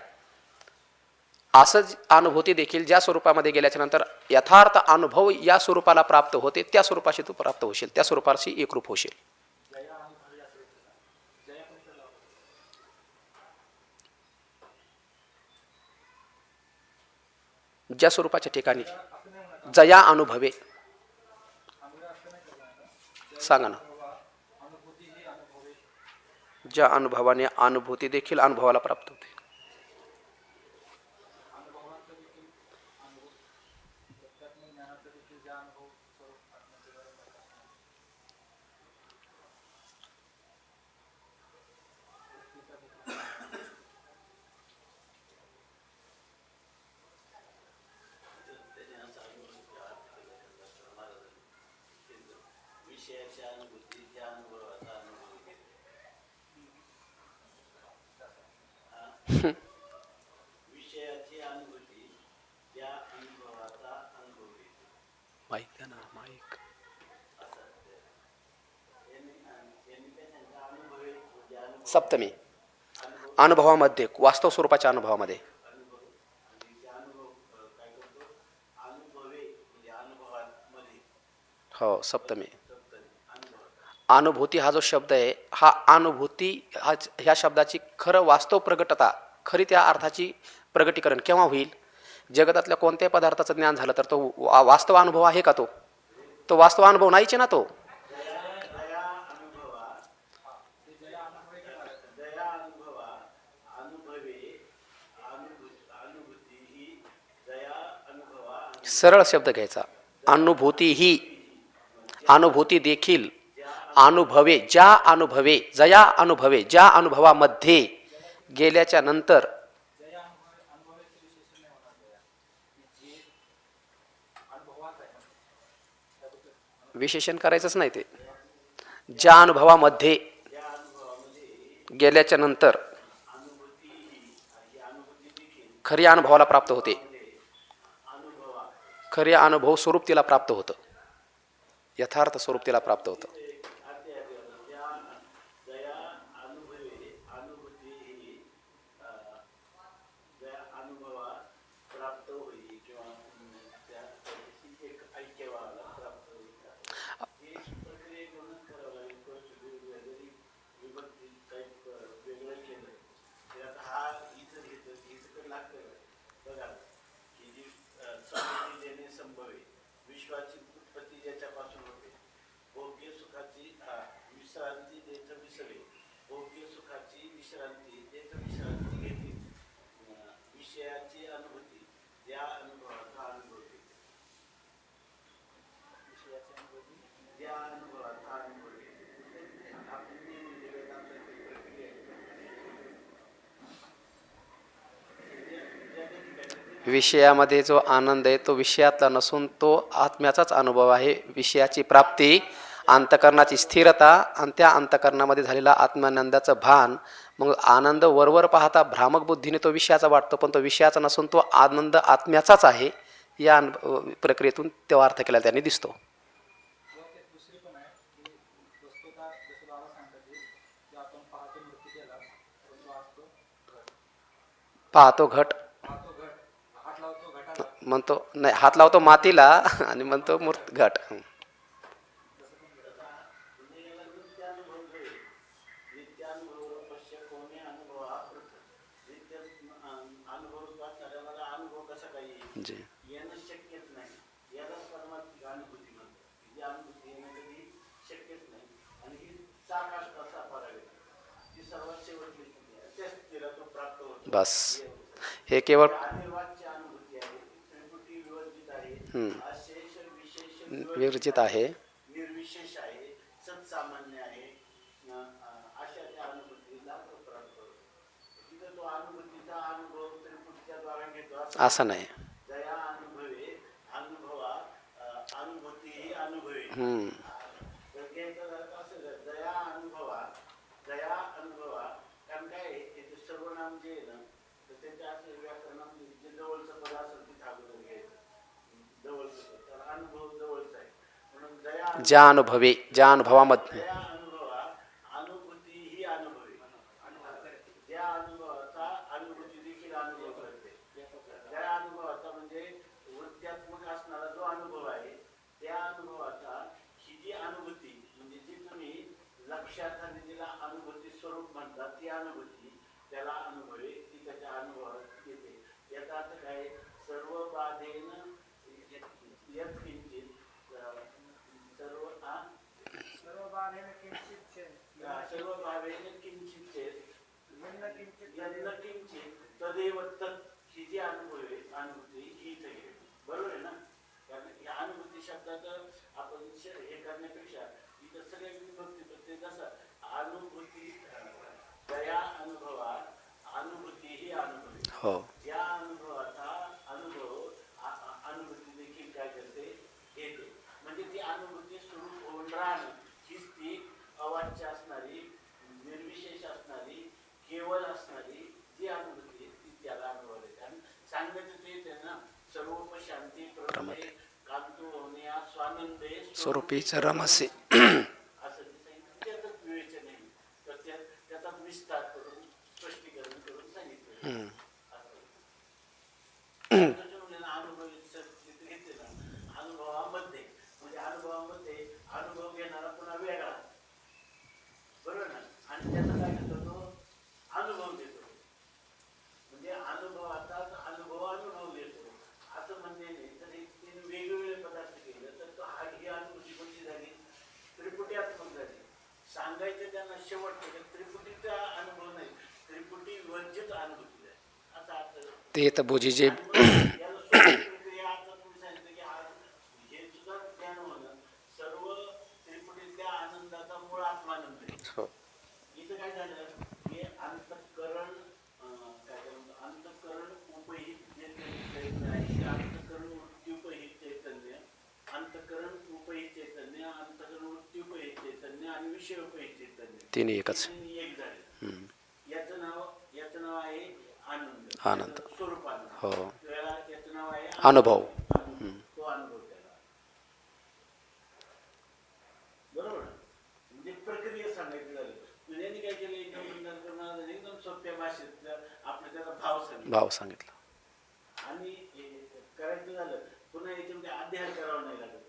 असंच अनुभूती देखील ज्या स्वरूपामध्ये गेल्याच्या नंतर यथार्थ अनुभव या स्वरूपाला प्राप्त होते, त्या स्वरूपाशी तू प्राप्त होशील, त्या स्वरूपाशी एकरूप होशील. ज्या स्वरूपाच्या ठिकाणी जया अनुभवे, सांगा ना. ज्या अनुभवाने अनुभूती देखील अनुभवाला प्राप्त होते. माईक द्या ना, माईक. सप्तमी अनुभवामध्ये, वास्तव स्वरूपाच्या अनुभवामध्ये. हो, सप्तमी. अनुभूती हा जो शब्द आहे, हा अनुभूती ह्या शब्दाची खरं वास्तव प्रगटता, खरी त्या अर्थाची प्रगटीकरण केव्हा होईल? जगतातल्या कोणत्याही पदार्थाचं ज्ञान झालं तर तो वास्तव अनुभव आहे का? तो वास्तव अनुभव नाहीच ना तो. सरळ शब्द घ्यायचा, अनुभूती ही, अनुभूती देखील, अनुभवे, ज्या अनुभवे, जया अनुभवे, ज्या अनुभवामध्ये गेल्याच्या नंतर. विशेषण करायचंच नाही ते. ज्या अनुभवामध्ये गेल्याच्या नंतर खरी अनुभवाला प्राप्त होते, खरे अनुभव स्वरूप तिला प्राप्त होतं, यथार्थ स्वरूप तिला प्राप्त होतं. विषयामध्ये जो आनंद आहे तो विषयातला नसून तो आत्म्याचाच अनुभव आहे. विषयाची प्राप्ती, अंतकरणाची स्थिरता आणि त्या अंतकरणामध्ये झालेला आत्मानंदाचं भान. मग आनंद वरवर पाहता भ्रामक बुद्धीने तो विषयाचा वाटतो, पण तो विषयाचा नसून तो आनंद आत्म्याचाच आहे. या प्रक्रियेतून तो अर्थ केला त्यांनी दिसतो. पाहतो घट म्हणतो, नाही, हात लावतो मातीला आणि म्हणतो मूर्त घट. जी. बस हे केवळ विरजित आहे. असं नाही. ज्या अनुभवे, ज्या अनुभवामध्ये पक्षार्थाने जिला अनुभूती स्वरूप म्हणतात ती अनुभूती त्याला अनुभवे ती त्याच्या अनुभवात येते. याचा अर्थ काय? सर्व बाधेन यत्किंचित सर्व सर्व बाधेन किंचित सर्व बाधेन किंचित यन्न किंचित तदेव तत् ही जी अनुभूती ही इथे घे. बरोबर आहे ना? कारण या अनुभूती शब्दात आपण हे करण्यापेक्षा इथं सगळे विभक्ती ते जसं अनुभूती दया अनुभवा अनुभूती ही अनुभवी. हो. या अनुभवाचा अनुभूती देखील काय करते? घेते. म्हणजे ती अनुभूती स्वरूप होऊन राहणं हीच ती अवाच्य असणारी, निर्विशेष असणारी, केवळ असणारी जी अनुभूती ती त्याला अनुभव देते. आणि सांगण्याचं तेच आहे ना, सर्वोपशांती प्रमते कांतो होण्या स्वानंदे स्वरूपीच रमसे. असं ते सांगितलं. त्यातच विवेचन आहे. तर त्याचा विस्तार करून स्पष्टीकरण करून सांगितलं. अनुभवामध्ये म्हणजे अनुभवामध्ये अनुभव घेणारा पुन्हा वेगळा. बरोबर ना? आणि त्याचा काय करतो? तो अनुभव देतो. म्हणजे अनुभवाचाच अनुभव देतो असं म्हणणे नाही. तर हे तीन वेगवेगळे पदार्थ केले तर तो ही अनुभूती कोणती झाली? त्रिपुटीत्मक झाली. सांगायचं त्यांना शेवट त्रिपुटीचा अनुभव नाही, त्रिपुटी वर्जित अनुभूती झाली असा अर्थ. ते तर भुजीचे याला प्रक्रिया आता तुम्ही सांगितलं की हे सुद्धा ज्ञान होणं सर्व त्रिपुटीतल्या आनंदाचा मूळ आत्मानंद आहे. हो. इथं काय झालं की अंतःकरण अंतःकरण उपहित जे चैतन्य आहे ते अंतःकरण वृत्त्युपहित चैतन्य, अंतःकरण उपहित चैतन्य, अंतःकरण वृत्त्युपहित चैतन्य आणि विषयोपहित चैतन्य तिन्ही एकच. एक झाले. याचं नाव आहे आनंद. आनंद. स्वरूप आनंद. हो. याचं नाव आहे अनुभव. तो अनुभव त्याला. बरोबर. म्हणजे प्रक्रिया सांगायची झाली. तुझ्याने काय केलं? एकदम सोप्या भाषेत आपलं त्याचा भाव सांगितला. आणि करायचं झालं पुन्हा याच्यामध्ये अध्ययन करावं नाही लागत.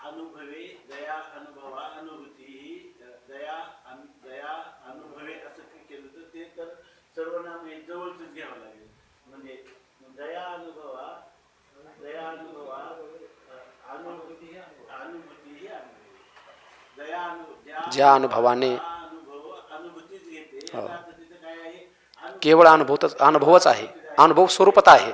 अनुभवे दया अनुभवा अनुभूती ही दया अनुभवे असं केलं तर ते तर सर्वनाम हे जवळच घ्यावं लागेल. म्हणजे दया अनुभवा अनुभूती ही अनुभवी. दया ज्या अनुभवाने अनुभूतीच घेते. तिथं काय आहे? केवळ अनुभवच आहे, अनुभव स्वरूपात आहे.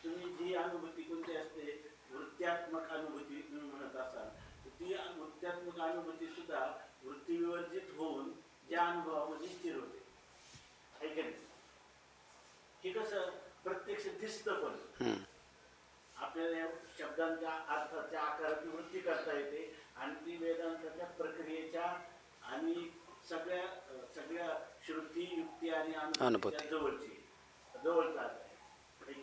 तुम्ही जी अनुभूती कोणती असते? वृत्त्यात्मक अनुभूती तुम्ही म्हणत असाल तर ती वृत्त्यात्मक अनुभूती सुद्धा वृत्तीविवर्जित होऊन ज्या अनुभवामध्ये स्थिर होते. हे कसं प्रत्यक्ष दिसतं. पण आपल्याला या शब्दांच्या अर्थाच्या आकाराची वृत्ती करता येते आणि ती वेदांताच्या प्रक्रियेच्या आणि सगळ्या श्रुती युक्ती आणि अनुभूतीच्या जवळचा अर्थ आहे.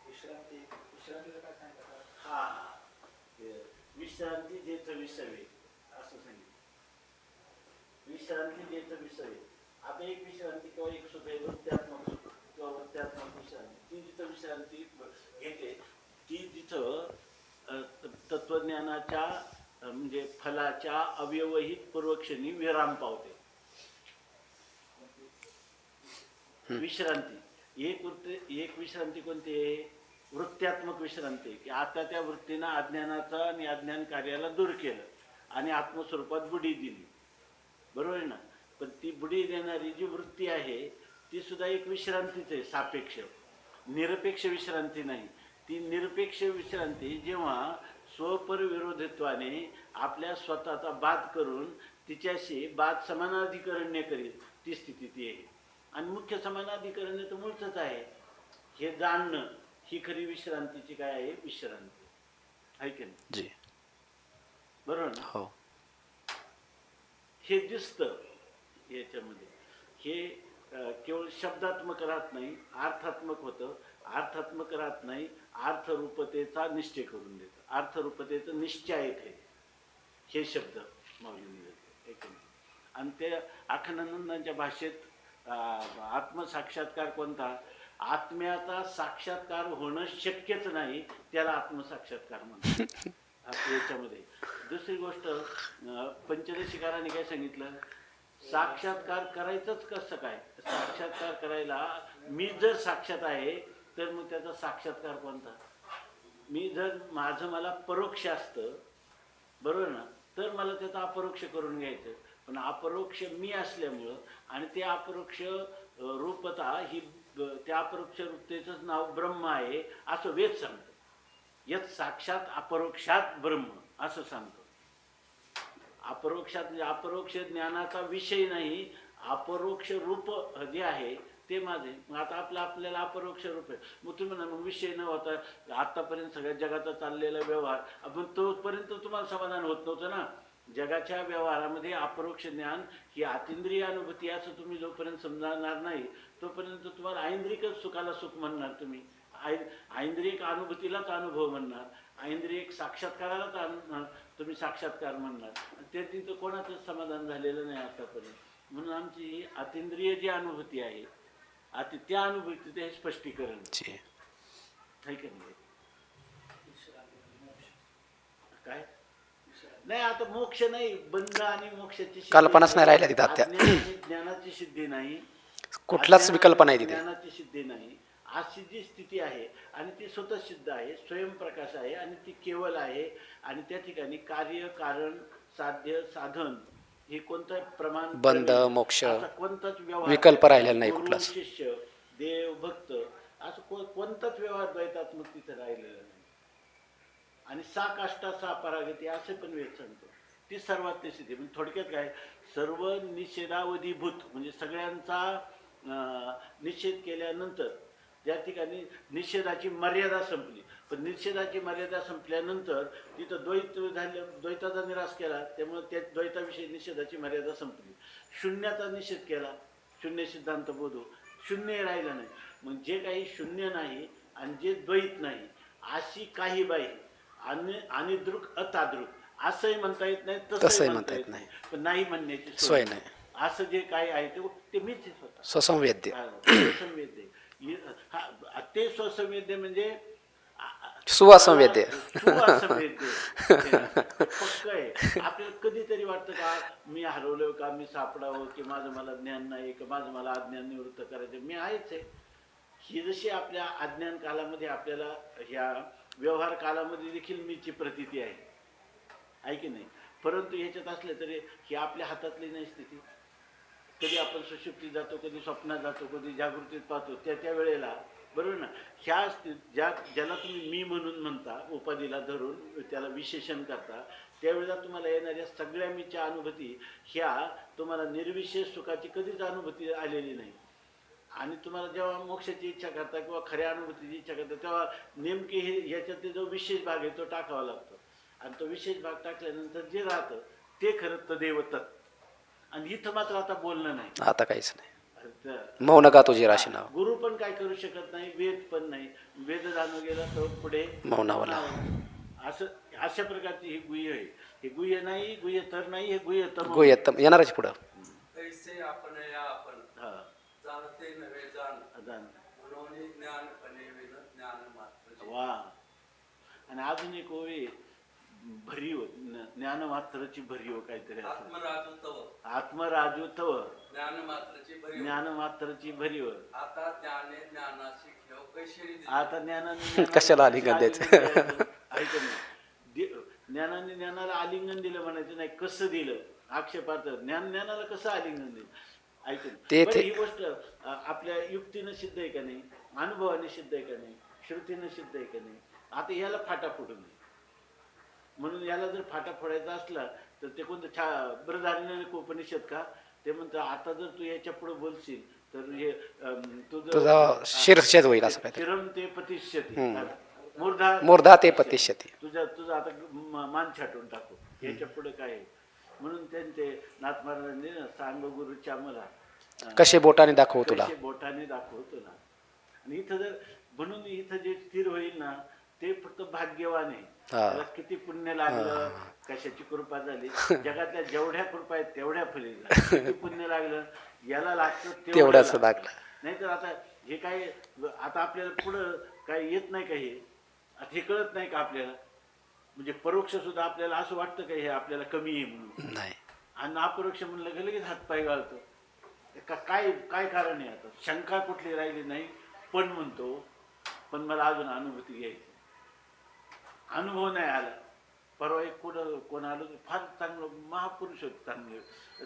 विश्रांतीला काय सांगितलं? हा, विश्रांती जेथ विसावे असं सांगितलं. विश्रांती जेथ विसावे. आता एक विश्रांती किंवा एक सुख आहे वृत्त्यात्मक सुख किंवा वृत्त्यात्मक विश्रांती. ती जिथं विश्रांती घेते ती तिथं तत्वज्ञानाच्या म्हणजे फलाच्या अव्यवहित पूर्वक्षणी विराम पावते. विश्रांती एक विश्रांती कोणती आहे? वृत्त्यात्मक विश्रांती, की आता त्या वृत्तीनं अज्ञानाचं आणि अज्ञान कार्याला दूर केलं आणि आत्मस्वरूपात बुडी दिली. बरोबर आहे ना? पण ती बुडी देणारी जी वृत्ती आहे ती सुद्धा एक विश्रांतीच आहे. सापेक्ष, निरपेक्ष विश्रांती नाही. ती निरपेक्ष विश्रांती जेव्हा स्वपरविरोधित्वाने आपल्या स्वतःचा बाद करून तिच्याशी बाद समानाधिकरण्य करील ती स्थिती ती आहे. आणि मुख्य समानाधिकरण्य तर मूळच आहे. हे जाणणं ही खरी विश्रांतीची काय आहे? विश्रांती आहे की नाही? बरोबर ना? हो. हे दिसतं याच्यामध्ये. हे केवळ शब्दात्मक राहत नाही, अर्थात्मक होतं. अर्थात्मक राहत नाही, अर्थरूपतेचा निश्चय करून देतं. अर्थरूपतेचा निश्चयायक आहे हे शब्द माऊलींनी देतो. आणि ते अखंडानंदांच्या भाषेत आत्मसाक्षात्कार कोणता? आत्म्याचा साक्षात्कार होणं शक्यच नाही त्याला आत्मसाक्षात्कार म्हणतात. याच्यामध्ये. दुसरी गोष्ट पंचदशिकाराने काय सांगितलं, साक्षात्कार करायचंच कसं काय. साक्षात्कार करायला मी जर साक्षात आहे तर मग त्याचा साक्षात्कार कोणता. मी जर माझं मला परोक्ष असतं, बरोबर ना, तर मला त्याचा अपरोक्ष करून घ्यायचं. पण अपरोक्ष मी असल्यामुळं आणि ते अपरोक्ष रूपता ही त्या अपरोक्ष रूपतेचंच नाव ब्रह्म आहे असं वेद सांगतो. यत साक्षात अपरोक्षात ब्रह्म असं सांगतो. अपरोक्षात म्हणजे अपरोक्ष ज्ञानाचा विषय नाही, अपरोक्ष रूप जे आहे ते माझे. मग आता आपल्याला अपरोक्ष रूप आहे. मग तुम्ही म्हणा मग विषय न होता आतापर्यंत सगळ्या जगाचा चाललेला व्यवहार, आपण तोपर्यंत तुम्हाला समाधान होत नव्हतं ना. जगाच्या व्यवहारामध्ये अपरोक्ष ज्ञान ही अतिंद्रिय अनुभूती असं तुम्ही जोपर्यंत समजणार नाही तोपर्यंत तुम्हाला ऐंद्रियच सुखाला सुख म्हणणार तुम्ही, ऐंद्रियक अनुभूतीलाच अनुभव म्हणणार, ऐंद्रियक साक्षात्कारालाच तुम्ही साक्षात्कार म्हणणार. ते तिथं कोणाचंच समाधान झालेलं नाही आतापर्यंत. म्हणून आमची अतिंद्रिय जी अनुभूती आहे त्या अनुभूतीचं हे स्पष्टीकरण आहे का नाही. काय नाही, आता मोक्ष नाही, बंध आणि मोक्षाची कल्पनाच नाही राहिल्या तिथं त्या. ज्ञानाची सिद्धी नाही, कुठलाच विकल्प नाही तिथे. ज्ञानाची सिद्धी नाही. अशी जी स्थिती आहे आणि ती स्वतः सिद्ध आहे, स्वयंप्रकाश आहे आणि ती केवळ आहे. आणि त्या ठिकाणी कार्य कारण साध्य साधन हे कोणतं प्रमाण, बंध मोक्ष कोणताच व्यवहार विकल्प राहिलेला नाही. गुरु, कुठलाच शिष्य, देव, भक्त असं कोणताच व्यवहार द्वैतात्मक तिथं राहिलेला नाही. आणि सा काष्टा सा परागती असे पण वेद सांगतो. ती सर्वात स्थिती. म्हणजे थोडक्यात काय, सर्व निषेधावधीभूत म्हणजे सगळ्यांचा निषेध केल्यानंतर त्या ठिकाणी निषेधाची मर्यादा संपली. पण निषेधाची मर्यादा संपल्यानंतर तिथं द्वैत झालं, द्वैताचा निराश केला, त्यामुळे त्या द्वैताविषयी निषेधाची मर्यादा संपली. शून्याचा निषेध केला, शून्य सिद्धांत बोधू, शून्य राहिलं नाही. मग जे काही शून्य नाही आणि जे द्वैत नाही अशी काही बाई आणि दृक अतादृक असंही म्हणता येत नाही, तसंही म्हणता येत नाही. पण नाही म्हणण्याची सोय नाही. असं जे काही आहे ते मीच स्वतः स्वसंवेद्य. स्वसंवेद्य. ते स्वसंवेद्य म्हणजे सुअसंवेद्य. सुअसंवेद्य पक्क आहे. आपल्याला कधीतरी वाटतं का मी हरवलो, का मी सापडावं, की माझं मला ज्ञान नाही, की माझं मला अज्ञान निवृत्त करायचं. मी आहेच आहे. ही जशी आपल्या अज्ञान कालामध्ये आपल्याला ह्या व्यवहार कालामध्ये देखील मीची प्रतीती आहे की नाही. परंतु ह्याच्यात असले तरी ही आपल्या हातातली नाही स्थिती. कधी आपण सुषुप्तीत जातो, कधी स्वप्नात जातो, कधी जागृतीत पाहतो. त्या वेळेला बरोबर ना, ज्याला तुम्ही मी म्हणून म्हणता, उपाधीला धरून त्याला विशेषण करता, त्यावेळेला तुम्हाला येणाऱ्या सगळ्या मीच्या अनुभूती ह्या तुम्हाला निर्विशेष सुखाची कधीच अनुभूती आलेली नाही. आणि तुम्हाला जेव्हा मोक्षाची इच्छा करता किंवा खऱ्या अनुभूतीची इच्छा करता तेव्हा नेमके हे याच्यातले जो विशेष भाग आहे तो टाकावा लागतो. आणि तो विशेष भाग टाकल्यानंतर जे राहतं ते खरं तदेव तत्. आणि इथं मात्र आता बोलणं नाही, आता काहीच नाही. मौन गातो जे राशी नाव. गुरु पण काय करू शकत नाही, वेद पण नाही. वेद जाणून गेला तर पुढे मौनावाला. असं अशा प्रकारची ही गुह्य आहे. हे गुह्य नाही, गुह्य तर नाही, हे गुह्यतम. गुह्यतम येणारच पुढं. वा. आणि अजून एक ओवी भरीव, ज्ञान मात्रची भरीव काहीतरी आत्मराजू तव ज्ञान मात्रची भरीव. आता ज्ञानाने कशाला आलिंगन द्यायचं. ऐक नाही, ज्ञानाने ज्ञानाला आलिंगन दिलं म्हणायचं नाही, कसं दिलं आक्षेपार्थ. ज्ञानाला कसं आलिंगन दिलं ऐकून. ही गोष्ट आपल्या युक्तीनं सिद्ध आहे का नाही, अनुभवाने सिद्ध आहे का नाही, श्रुतीनं सिद्ध आहे का नाही. आता याला फाटा फोडू नये. म्हणून याला जर फाटा फोडायचा असला तर ते कोणतं बृहदारण्यक उपनिषद का, ते म्हणतं आता जर तू याच्या पुढे बोलशील तर हे तुझा शिरछेद होईल असं काय. चिरम ते पतिष्यती, मूर्धा ते पतिष्यती. तुझं आता मान छाटून टाकू, याच्या पुढे काय आहे. म्हणून त्यांचे नाथ महाराजांनी सांग गुरुच्या मला कसे बोटाने दाखवू तुला, बोटाने दाखवू तुला. आणि इथं जर म्हणून इथं जे स्थिर होईल ना ते फक्त भाग्यवान आहे. त्याला किती पुण्य लागलं, कशाची कृपा झाली, जगातल्या जेवढ्या कृपा आहेत तेवढ्या फली किती पुण्य लागलं, याला लागतं तेवढंच लागलं. नाही तर आता हे काय, आता आपल्याला पुढं काय येत नाही का, हे आता हे कळत नाही का आपल्याला. म्हणजे परोक्ष सुद्धा आपल्याला असं वाटतं का हे आपल्याला कमी आहे म्हणून, नाही. आणि अपरोक्ष म्हणलं की लगेच हातपाय घालतो. काय काय कारण आहे? आता शंका कुठली राहिली नाही. पण म्हणतो, पण मला अजून अनुभूती घ्यायची, अनुभव नाही आला. परवा एक कोण आलं फार चांगलं महापुरुष होते चांगले,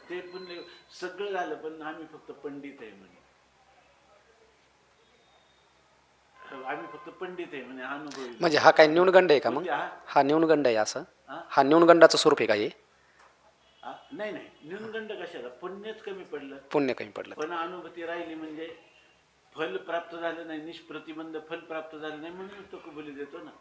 ते पण सगळं झालं पण आम्ही फक्त पंडित आहे म्हणे, आम्ही फक्त पंडित आहे म्हणे, अनुभवी म्हणजे हा काय न्यूनगंड आहे का मग? हा न्यूनगंड आहे असं? हा न्यूनगंडाचं स्वरूप आहे का हे? नाही नाही, न्यूनगंड कशाला, पुण्यच कमी पडलं, पुण्य कमी पडलं. पण अनुभूती राहिली म्हणजे फल प्राप्त झालं नाही, निष्प्रतिबंध फल प्राप्त झालं नाही म्हणून तो कबुली देतो ना.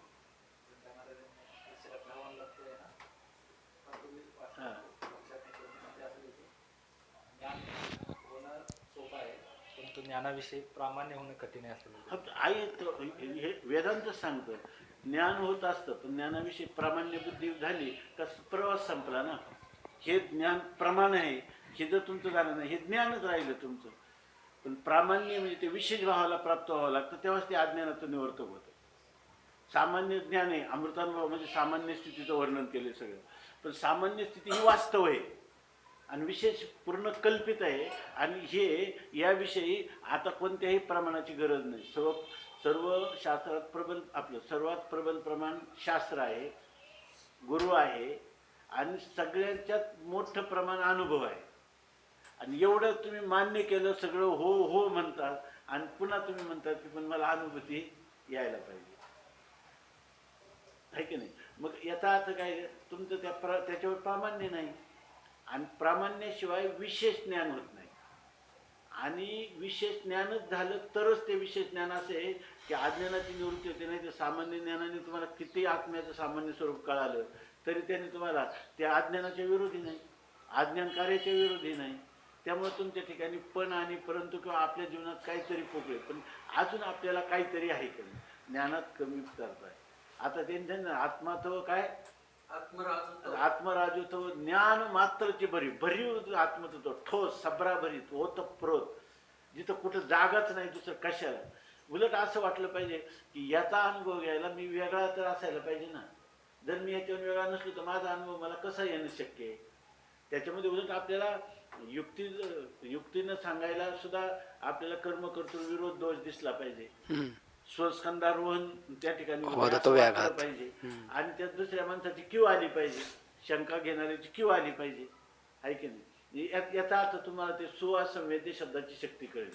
परंतु ज्ञानाविषयी प्रामाण्य होणं कठीण आहे असं बोलतो. फक्त हे वेदांतच सांगतं, ज्ञान होत असतं पण ज्ञानाविषयी प्रामाण्य बुद्धी झाली का प्रवास संपला ना. हे ज्ञान प्रमाण आहे, हे जर तुमचं झालं नाही, हे ज्ञानच राहिलं तुमचं. पण प्रामाण्य म्हणजे ते विशेष भावाला प्राप्त व्हावं लागतं, तेव्हाच ते अज्ञानाचं निवर्तक होतं. सामान्य ज्ञान आहे, अमृतानुभव म्हणजे सामान्य स्थितीचं वर्णन केलं सगळं, पण सामान्य स्थिती ही वास्तव आहे आणि विशेष पूर्ण कल्पित आहे. आणि हे याविषयी आता कोणत्याही प्रमाणाची गरज नाही. सर्व शास्त्रात प्रबल, आपलं सर्वात प्रबल प्रमाण शास्त्र आहे, गुरु आहे, आणि सगळ्यांच्यात मोठं प्रमाण अनुभव आहे. आणि एवढं तुम्ही मान्य केलं, सगळं हो हो म्हणतात, आणि पुन्हा तुम्ही म्हणतात की पण मला अनुभूती यायला पाहिजे, आहे की नाही. मग याचा अर्थ काय, तुमचं त्याच्यावर प्रामाण्य नाही, आणि प्रामाण्याशिवाय विशेष ज्ञान होत नाही. आणि विशेष ज्ञानच झालं तरच ते विशेष ज्ञान असे आहे की अज्ञानाची निवृत्ती होते. नाही तर सामान्य ज्ञानाने तुम्हाला किती आत्म्याचं सामान्य स्वरूप कळालं तरी त्याने तुम्हाला त्या अज्ञानाच्या विरोधी नाही, अज्ञान कार्याच्या विरोधी नाही. त्यामुळे तुमच्या ठिकाणी पण आणि परंतु किंवा आपल्या जीवनात काहीतरी पोकळे, पण अजून आपल्याला काहीतरी आहे कमी, ज्ञानात कमी करताय. आता त्यांच्या आत्मात्व काय, आत्मराजत्व ज्ञान मात्रची भरीव आत्मतत्व, ठोस सबरा भरीत ओतप्रोत, जिथं कुठं जागाच नाही दुसरं कशाला. उलट असं वाटलं पाहिजे की याचा अनुभव घ्यायला मी वेगळा तर असायला पाहिजे ना. जर मी याच्यावर वेगळा नसलो तर माझा अनुभव मला कसा येणं शक्य आहे. त्याच्यामध्ये उलट आपल्याला युक्तीनं सांगायला सुद्धा आपल्याला कर्म कर्तृ विरोध दोष दिसला पाहिजे. स्वस्कंदारोहण त्या ठिकाणी पाहिजे, आणि त्या दुसऱ्या माणसाची क्यू आली पाहिजे, शंका घेणाऱ्याची क्यू आली पाहिजे, आहे की नाही. याचा अर्थ तुम्हाला ते सुअसंवेद्य शब्दाची शक्ती कळली.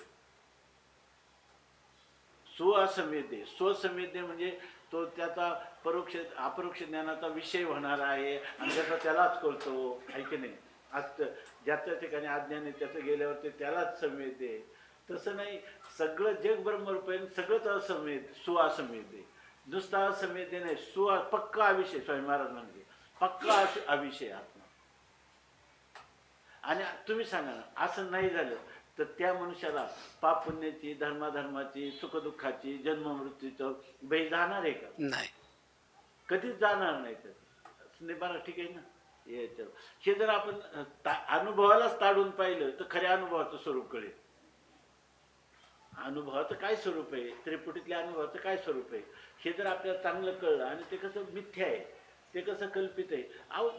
सुअसंवेद्य, स्वसंवेद्य म्हणजे तो त्याचा परोक्ष अपरोक्ष ज्ञानाचा विषय होणार आहे आणि त्याचा त्यालाच कळतो, आहे की नाही. आज ज्याच्या ठिकाणी अज्ञान आहे त्याचं गेल्यावर ते त्यालाच संवेद्य आहे. तसं नाही, सगळं जग ब्रह्मरूप आहे, सगळंच असंवेद्य, सुअसंवेद्य. नुसता असंवेद्य नाही, पक्का अविषय. स्वामी महाराज म्हणजे पक्का अविषय आत्मा. आणि तुम्ही सांगा ना, असं नाही झालं तर त्या मनुष्याला पाप पुण्याची, धर्माधर्माची, सुखदुःखाची, जन्ममृत्यूचं भय जाणार आहे का? नाही, कधीच जाणार नाही. तर बरं ठीक आहे ना. हे जर आपण अनुभवालाच ताडून पाहिलं तर खऱ्या अनुभवाचं स्वरूप कळेल. अनुभवाचं काय स्वरूप आहे, त्रिपुटीतल्या अनुभवाचं काय स्वरूप आहे, हे जर आपल्याला चांगलं कळलं, आणि ते कसं मिथ्या आहे, ते कसं कल्पित आहे. अहो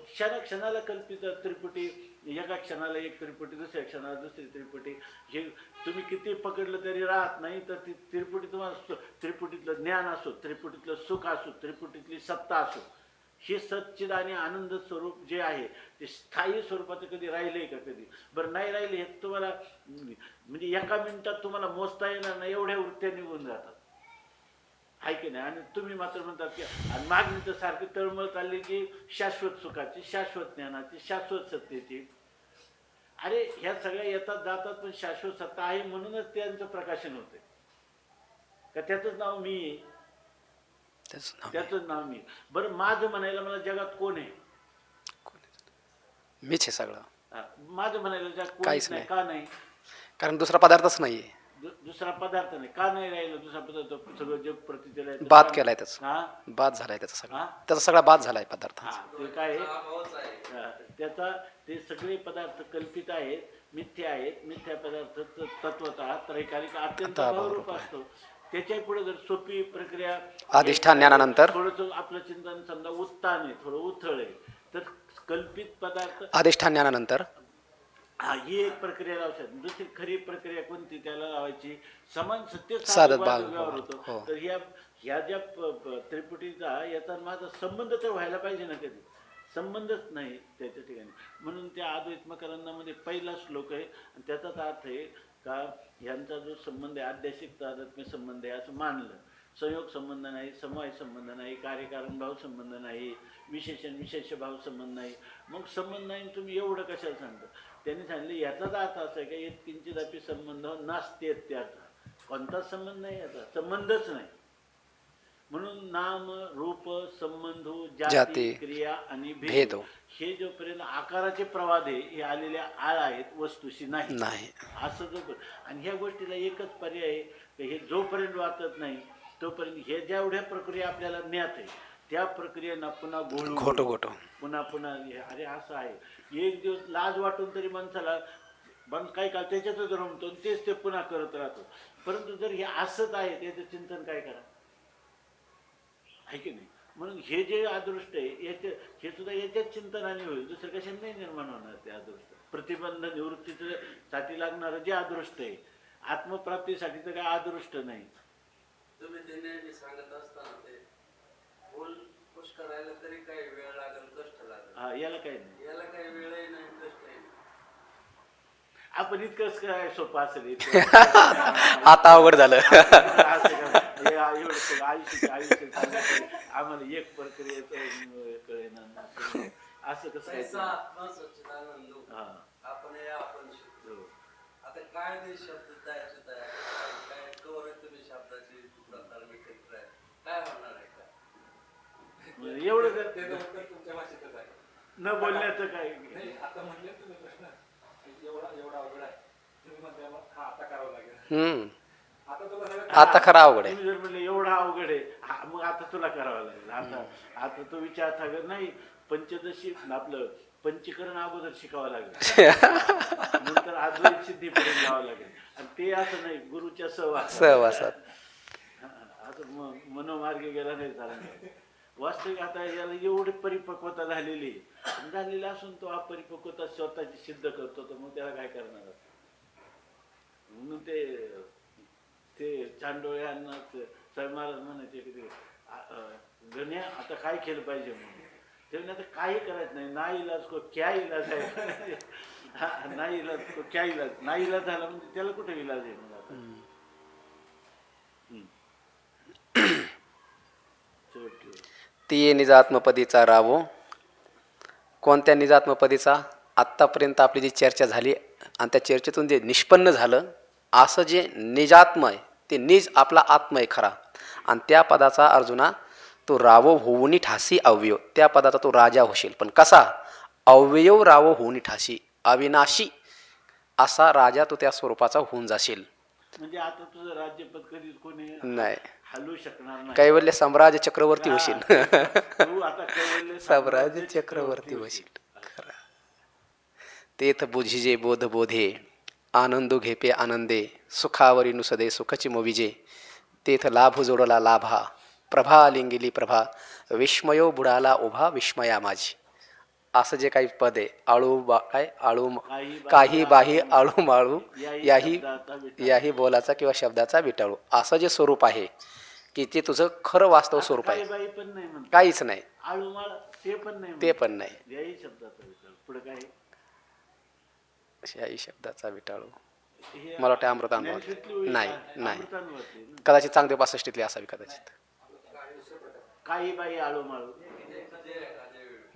क्षणाला कल्पित त्रिपुटी, एका क्षणाला एक त्रिपुटी, दुसऱ्या क्षणाला दुसरी त्रिपुटी. हे तुम्ही किती पकडलं तरी राहत नाही. तर ती त्रिपुटी तुम्हाला, त्रिपुटीतलं ज्ञान असो, त्रिपुटीतलं सुख असो, त्रिपुटीतली सत्ता असो, हे सच्चिद आणि आनंद स्वरूप जे आहे ते स्थायी स्वरूपाचं कधी राहिलंय का? कधी. बरं नाही राहिले, हे तुम्हाला म्हणजे एका मिनिटात तुम्हाला मोजता येणार नाही, एवढ्या वृत्त्या निघून जातात, आहे की नाही. आणि तुम्ही मात्र म्हणतात की आणि मागणी तर सारखी तळमळ चालली की शाश्वत सुखाची, शाश्वत ज्ञानाची, शाश्वत सत्तेची. अरे ह्या सगळ्या येतात जातात, पण शाश्वत सत्ता आहे म्हणूनच त्यांचं प्रकाशन होतंय का? त्याचंच नाव मी आहे, त्याचंच नाव मी. बरं माझं म्हणायला मला जगात कोण आहे? मीच आहे सगळं. माझं म्हणायला जग कोणीच नाही. का नाही? कारण दुसरा पदार्थच नाहीये. दुसरा पदार्थ नाही. का नाही राहिलं दुसरा पदार्थ? सगळं जग प्रतिदिन बाद केलाय त्याचा, बाद झालाय त्याचा सगळा, त्याचा सगळा बाद झालाय पदार्थ. ते काय त्याचा, ते सगळे पदार्थ कल्पित आहेत, मिथ्या आहेत. मिथ्या पदार्थ तत्वतः त्रैकालिक अत्यंत भावरूप असतो. त्याच्या पुढे जर सोपी प्रक्रिया अधिष्ठान ज्ञानानंतर थोडंसं आपलं चिंतन समजा उत्तान आहे, थोडं उथळ आहे, तर कल्पित पदार्थ अधिष्ठान ज्ञानानंतर हा ही एक प्रक्रिया लावू शकतो. दुसरी खरी प्रक्रिया कोणती त्याला लावायची? समान सत्य साधक साधक भाव व्यवहार होतो. हो. तर ह्या ज्या त्रिपुटीचा याचा माझा संबंध तर व्हायला पाहिजे ना, कधी संबंधच नाही त्याच्या ठिकाणी. म्हणून त्या अद्वैत मकरंदामध्ये पहिला श्लोक आहे आणि त्याचाच अर्थ आहे का ह्यांचा जो संबंध आहे आध्यात्मिक तादात्म्य संबंध आहे असं मानलं. संयोग संबंध नाही, समवाय संबंध नाही, कार्यकारण भाव संबंध नाही, विशेषण विशेष भाव संबंध नाही. मग संबंध नाही तुम्ही एवढं कशाला सांगता? त्यांनी सांगितलं याचाच अर्थ असा आहे का एक किंचिदापी संबंध नास्ते त्याचा. कोणताच संबंध नाही, याचा संबंधच नाही. म्हणून नाम रूप संबंध जाती क्रिया आणि भेद हे जोपर्यंत आकाराचे प्रवाद आहे हे आलेल्या आळ आहेत, वस्तूशी नाही असं जो. आणि ह्या गोष्टीला एकच पर्याय आहे की हे जोपर्यंत वाचत नाही तोपर्यंत हे जेवढ्या प्रक्रिया आपल्याला ज्ञात आहे त्या प्रक्रियेना पुन्हा घोटो पुन्हा अरे असं आहे. एक दिवस लाज वाटून तरी माणसाला काही काळ त्याच्यातच रमतो तेच ते पुन्हा करत राहतो. परंतु जर हे असंच आहे त्याचं चिंतन काय करा, आहे की नाही? म्हणून हे जे अदृष्ट आहे हे सुद्धा याच्याच चिंतनाने होईल, दुसरं कशाने नाही निर्माण होणार ते अदृष्ट. प्रतिबंध निवृत्तीसाठी लागणारं जे अदृष्ट आहे, आत्मप्राप्तीसाठी तर काय अदृष्ट नाही. तुम्ही ते नेहमी सांगत असताना ते फुल खुश करायला तरी काही वेळ लागेल, कष्ट लागेल. हा, याला काही नाही, याला काही वेळही नाही, कष्टही नाही. आपण इतकंच काय सोपं असेल आता अवघड झालं. आयुष्य आम्हाला एक प्रक्रियेचं कळेना असं कसं सच्चिदानंद आपण आपण शिकलो. आता काय ते शब्द द्यायचे तयार काय कवर तुम्ही शब्दाची प्रकार विकत काय होणार आहे का? एवढं जर ते उत्तर तुमच्या भाषेतच आहे, न बोलण्याचं काय. आता म्हणले तुम्ही प्रश्न एवढा अवघड आहे, तुम्ही म्हणता हा आता करावं लागेल. आता खरं अवघड आहे. तुम्ही जर म्हणले एवढा अवघड आहे मग आता तुला करावं लागेल. आता तो विचार सागर नाही, पंचदशी आपलं पंचीकरण अगोदर शिकावं लागेल, नंतर अद्वैत सिद्धीपर्यंत जावं लागेल. आणि ते असं नाही गुरुच्या सहवासात आता मनोमार्गे गेला नाही चालणार. वास्तविक आता याला एवढी परिपक्वता झालेली असून तो अपरिपक्वता स्वतःची सिद्ध करतो, तर मग त्याला काय करणार? म्हणून ते चांडोळ्यांना साहेब महाराज म्हणायचे की गण्या आता काय केलं पाहिजे म्हणून. ते आता काही करायचं नाही, ना इलाज को क्या इलाज आहे. नाही इलाज को क्या इलाज, नाही इलाज झाला म्हणजे त्याला कुठे इलाज आहे मग आता. ती निजात्मपदीचा रावो. कोणत्या निजात्मपदीचा? आत्तापर्यंत आपली जी चर्चा झाली आणि त्या चर्चेतून जे निष्पन्न झालं असं जे निजात्म आहे ते निज आपला आत्म आहे खरा. आणि त्या पदाचा अर्जुना तो रावो होऊनी ठासी अव्यव, त्या पदाचा तो राजा होशील. पण कसा? अव्यव रावो होऊनी ठासी, अविनाशी असा राजा तो त्या स्वरूपाचा होऊन जाशील. म्हणजे आता तुझं राज्यपद कधीच कोणी नाही हलवू शकणार नाही. कैवल्य सम्राज्य चक्रवर्ती होशील. तू आता कैवल्य सम्राज्य चक्रवर्ती होशील. खरा तेथ बुझिजे बोध बोधे, आनंदो घेपे आनंदे, सुखावरी नुसदे सुखची मोविजे, तेथ लाभ जोडला लाभा, प्रभा लिंगिली प्रभा, विस्मयो बुडाला उभा विस्मया माझी. असं जे काही पद आहे, आळू काही बाही आळू माळू याही बोलाचा किंवा शब्दाचा विटाळू, असं जे स्वरूप आहे की ते तुझं खरं वास्तव स्वरूप आहे. काहीच नाही, ते पण नाही. याही शब्दाचा विटाळू पुढे काय? याही शब्दाचा विटाळू मला वाटतं अमृतानुभव नाही कदाचित चांगदेव 65 असावी कदाचित. काही बाई आळू माळू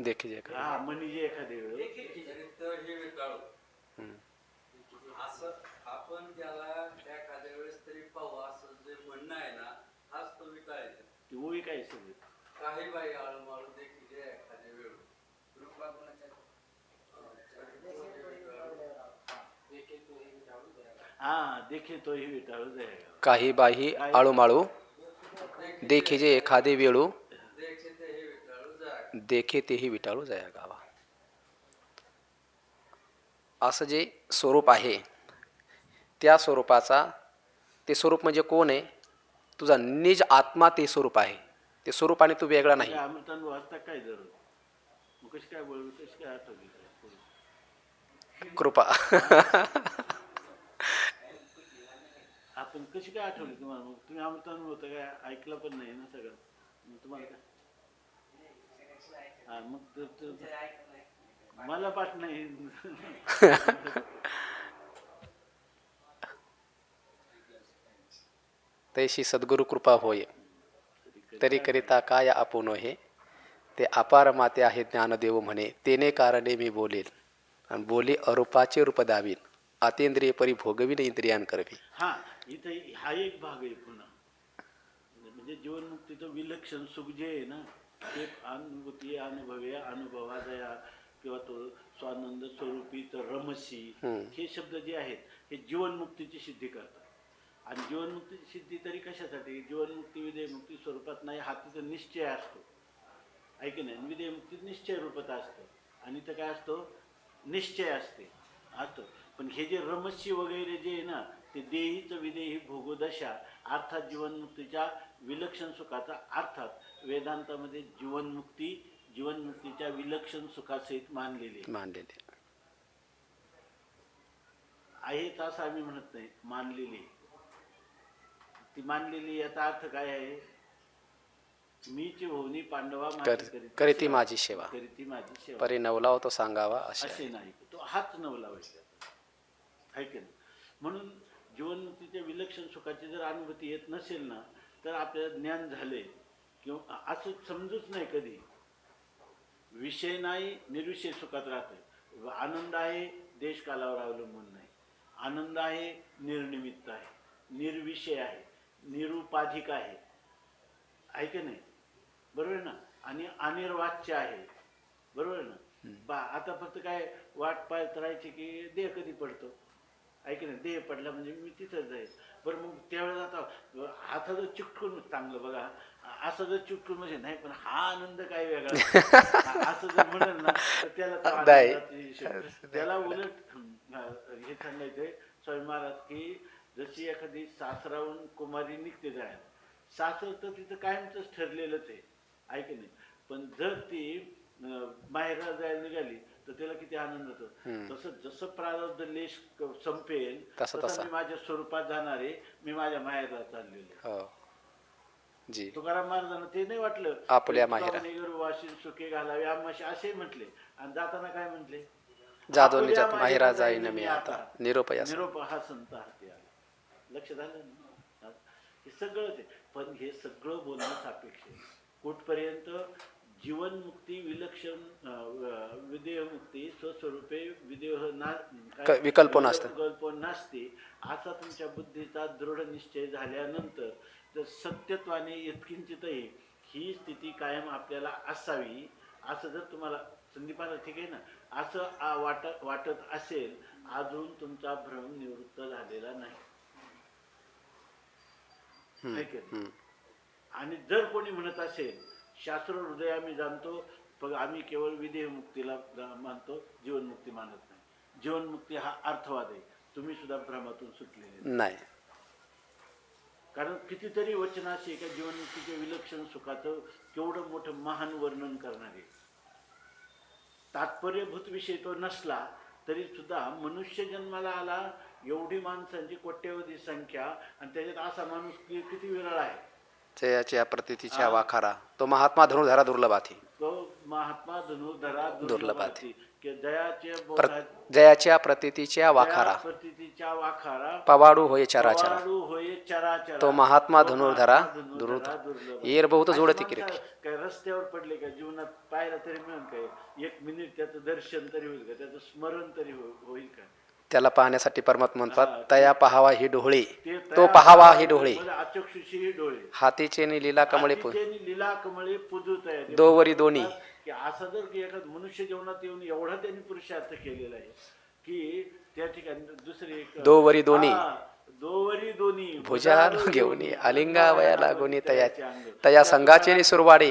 देखील म्हणजे एखादे वेळ असं आपण त्याला एखाद्या वेळेस तरी पाहू असं जे म्हणणं आहे ना, हाच तो विकायचं. ती ओळी काय सगळी काही बाई आळू माळू देखील एखाद्या वेळ देखे तो ही विटाळू जायगा. काही बाही आळू माळू देखे जे एखादे वेळू, देखे तेही विटाळू जाया गावा. असं जे स्वरूप आहे त्या स्वरूपाचा, ते स्वरूप म्हणजे कोण आहे? तुझा निज आत्मा ते स्वरूप आहे. ते स्वरूपाने तू वेगळा नाही. काय अमृतानुभव असता काय जरूर मग कशी काय बोलू कशी काय आठवली काय? कृपा. आपण कशी काय आठवली तुम्हाला मग तुम्ही अमृतानुभव होतं काय ऐकलं पण नाही ना सगळं मग तुम्हाला काय हा मग मला पाठ नाही. तैशी सद्गुरु कृपा होय तरी करिता काय आपुनो हे. ते अपार माते आहे ज्ञानदेव म्हणे तेने कारणे मी बोलेल आणि बोली अरूपाचे रूप दावीन आतेंद्रिय परी भोगविन इंद्रियान करवी. हा इथं हा एक भाग आहे पुन्हा म्हणजे जीवनमुक्तीचं विलक्षण सुख जे आहे ना ते अनुभूती अनुभवे अनुभवादया किंवा तो स्वानंद स्वरूपी तर रमसी हे शब्द जे आहेत हे जीवनमुक्तीची सिद्धी करतात. आणि जीवनमुक्तीची सिद्धी तरी कशासाठी जीवनमुक्ती विधेयमुक्ती स्वरूपात नाही हा तिथं निश्चय असतो ऐक नाही विधेयमुक्ती निश्चय रूपात असतं आणि तर काय असतो निश्चय असतो. पण हे जे रमस्य वगैरे जे आहे ना ते देहीचं विदेही भोगोदशा अर्थात जीवनमुक्तीच्या विलक्षण सुखाचा अर्थात वेदांतामध्ये जीवनमुक्तीच्या विलक्षण सुखासहित मानलेले आहेत असं आम्ही म्हणत नाही मानलेली. ती मानलेली याचा अर्थ काय आहे मीची भोवनी पांडवा करीती माझी सेवा करीती माझी सेवा परी नवलाव तो सांगावा असे नाही तो हाच नवलावायचा आहे की नाही. म्हणून जीवनमुक्तीच्या विलक्षण सुखाची जर अनुभूती येत नसेल ना तर आपल्याला ज्ञान झाले किंवा असं समजूच नाही कधी विषय नाही निर्विषय सुखात राहते. आनंद आहे देशकालावर अवलंबून नाही. आनंद आहे निर्निमित्त आहे निर्विषय आहे निरुपाधिक आहे ऐक नाही बरोबर ना आणि अनिर्वाच्य आहे बरोबर ना. आता फक्त काय वाट पाहत राहायची की देह कधी पडतो ऐक नाही देह पडला म्हणजे मी तिथंच जाईल बरं मग त्यावेळेस आता हात जर चिटकून चांगलं बघा असं जर चिटकून म्हणजे नाही पण हा आनंद काय वेगळा असं जर म्हणेल ना तर त्याला उलट हे सांगायचंय स्वामी महाराज की जशी एखादी सासराहून कुमारी निघते जायला सासर तर तिथं कायमच ठरलेलंच आहे ऐक नाही. पण जर ती माहेराला जायला निघाली तर त्याला किती आनंद होतो. तसं जसं प्रारब्ध लेश संपेल तसं मी माझ्या स्वरूपात जाणारे मी माझ्या माहेराला चाललेलो. तुकाराम महाराजांना ते नाही वाटलं आपल्या माहेरा वाशी सुखे घालावे आम्हाशी असे म्हटले आणि जाताना काय म्हटले जादोनी जात माहेरा जाईन मी आता निरोप हा संत हाती आला. लक्ष झालं ना हे सगळंच आहे. पण हे सगळं बोलणं सापेक्ष आहे. कुठपर्यंत जीवनमुक्ती विलक्षण विदेहमुक्ती स्वस्वरूपे विकल्प नसते असा तुमच्या बुद्धीचा दृढ निश्चय झाल्यानंतर तर सत्यत्वाने यत्किंचितही ही स्थिती कायम आपल्याला असावी असं जर तुम्हाला संदीपाला ठीक आहे ना असं वाटत असेल अजून तुमचा भ्रम निवृत्त झालेला नाही. आणि जर कोणी म्हणत असेल शास्त्र हृदय आम्ही जाणतो पण आम्ही केवळ विदेहमुक्तीला मानतो जीवनमुक्ती मानत नाही. जीवनमुक्ती हा अर्थवाद आहे. तुम्ही सुद्धा भ्रमातून सुटलेले नाही. कारण कितीतरी वचन असे का जीवनमुक्तीच्या विलक्षण सुखाचं केवढं मोठं महान वर्णन करणारे तात्पर्यभूत विषय तो नसला तरी सुद्धा मनुष्य जन्माला आला एवढी माणसांची कोट्यवधी संख्या आणि त्याच्यात असा माणूस किती विरळ आहे. जयाच्या प्रतीतीच्या वाखारा तो महात्मा धनुर्धरा दुर्लभाती तो महात्मा धनुर्धरा दुर्लभाती जयाच्या प्रतीतीच्या वाखारा पवाडू होय चराचरा तो महात्मा धनुर्धरा दुर्लभ येर बहुत जोडती किरकी. काय रस्त्यावर पडले का जीवनात पाहायला तरी मिळेल काय एक मिनिट त्याचं दर्शन तरी होईल का त्याचं स्मरण तरी होईल का. त्याला पाहण्यासाठी परमात्मा म्हणतात तया पहावा ही डोळे तो पहावा ही डोळे अचक्षुषी डोळे हातीचे लीला कमळे लीला कमळे पुजूत आहे दोवरी दोन्ही की असं जर की एखाद मनुष्य जीवनात येऊन एवढा त्यांनी पुरुषार्थ केलेला आहे की त्या ठिकाणी दुसरी दोवरी दोन्ही भुजा घेऊन आलिंगा वया लागून तया संघाचे सुरवाडे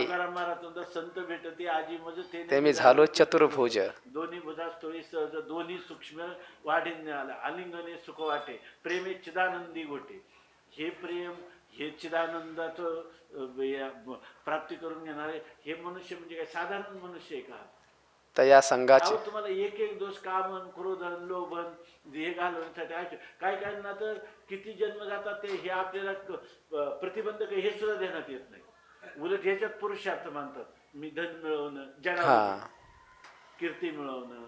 संत भेटते आजी मज ते मी झालो चतुर्भुज दोन्ही भुजास्थळी सहज दोन्ही सूक्ष्म वाढीने आला आलिंगने सुख वाटे प्रेमे चिदानंदी गोटे. हे प्रेम हे चिदानंदाचं प्राप्ती करून घेणारे हे मनुष्य म्हणजे काय साधारण मनुष्य आहे का? तया संघाचे अहो तुम्हाला एक एक दोष कामन क्रोधन लोभन हे घालवण्यासाठी काय काय ना तर किती जन्म जातात ते हे आपल्याला प्रतिबंधक हे सुद्धा देण्यात येत नाही. उलट ह्याच्यात पुरुषार्थ मानतात. मी धन मिळवणं, जगामध्ये कीर्ती मिळवणं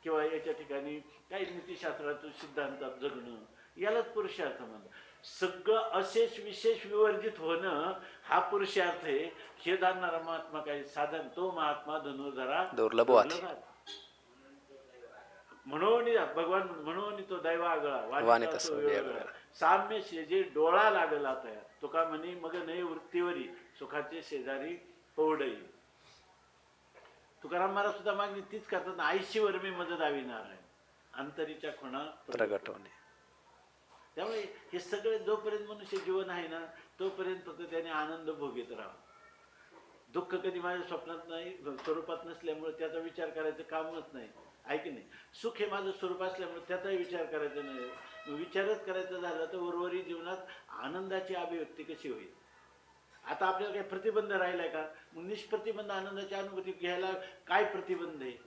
किंवा याच्या ठिकाणी काही नीतिशास्त्रातून सिद्धांतात जगणं यालाच पुरुषार्थ मानतात. सगळं अशेष विशेष विवर्जित होणं हा पुरुषार्थ आहे. हे जाणणारा महात्मा काही साधन तो महात्मा धनुर्धरा दुर्लभ वाटे. म्हणून भगवान म्हणून तो दैव आगळा वाणीत असो वेगळा. साम्य शेजे डोळा लागला तया तुका म्हणे मग नाही वृत्तीवरी सुखाचे शेजारी पौडई. तुकाराम महाराज सुद्धा मागणी तीच करतात. आयशीवर मी मज दावी नारायण अंतरीच्या खुणा प्रगट होणे. त्यामुळे हे सगळे जोपर्यंत मनुष्य जीवन आहे ना तोपर्यंत फक्त त्याने आनंद भोगीत राहा. दुःख कधी माझ्या स्वप्नात नाही स्वरूपात नसल्यामुळे त्याचा विचार करायचं कामच नाही. आहे की नाही? सुख हे माझं स्वरूप असल्यामुळे त्याचाही विचार करायचा नाही. विचारच करायचा झाला तर उर्वरित जीवनात आनंदाची अभिव्यक्ती कशी होईल? आता आपल्याला काही प्रतिबंध राहिलाय का? मग निष्प्रतिबंध आनंदाची अनुभूती घ्यायला काय प्रतिबंध आहे?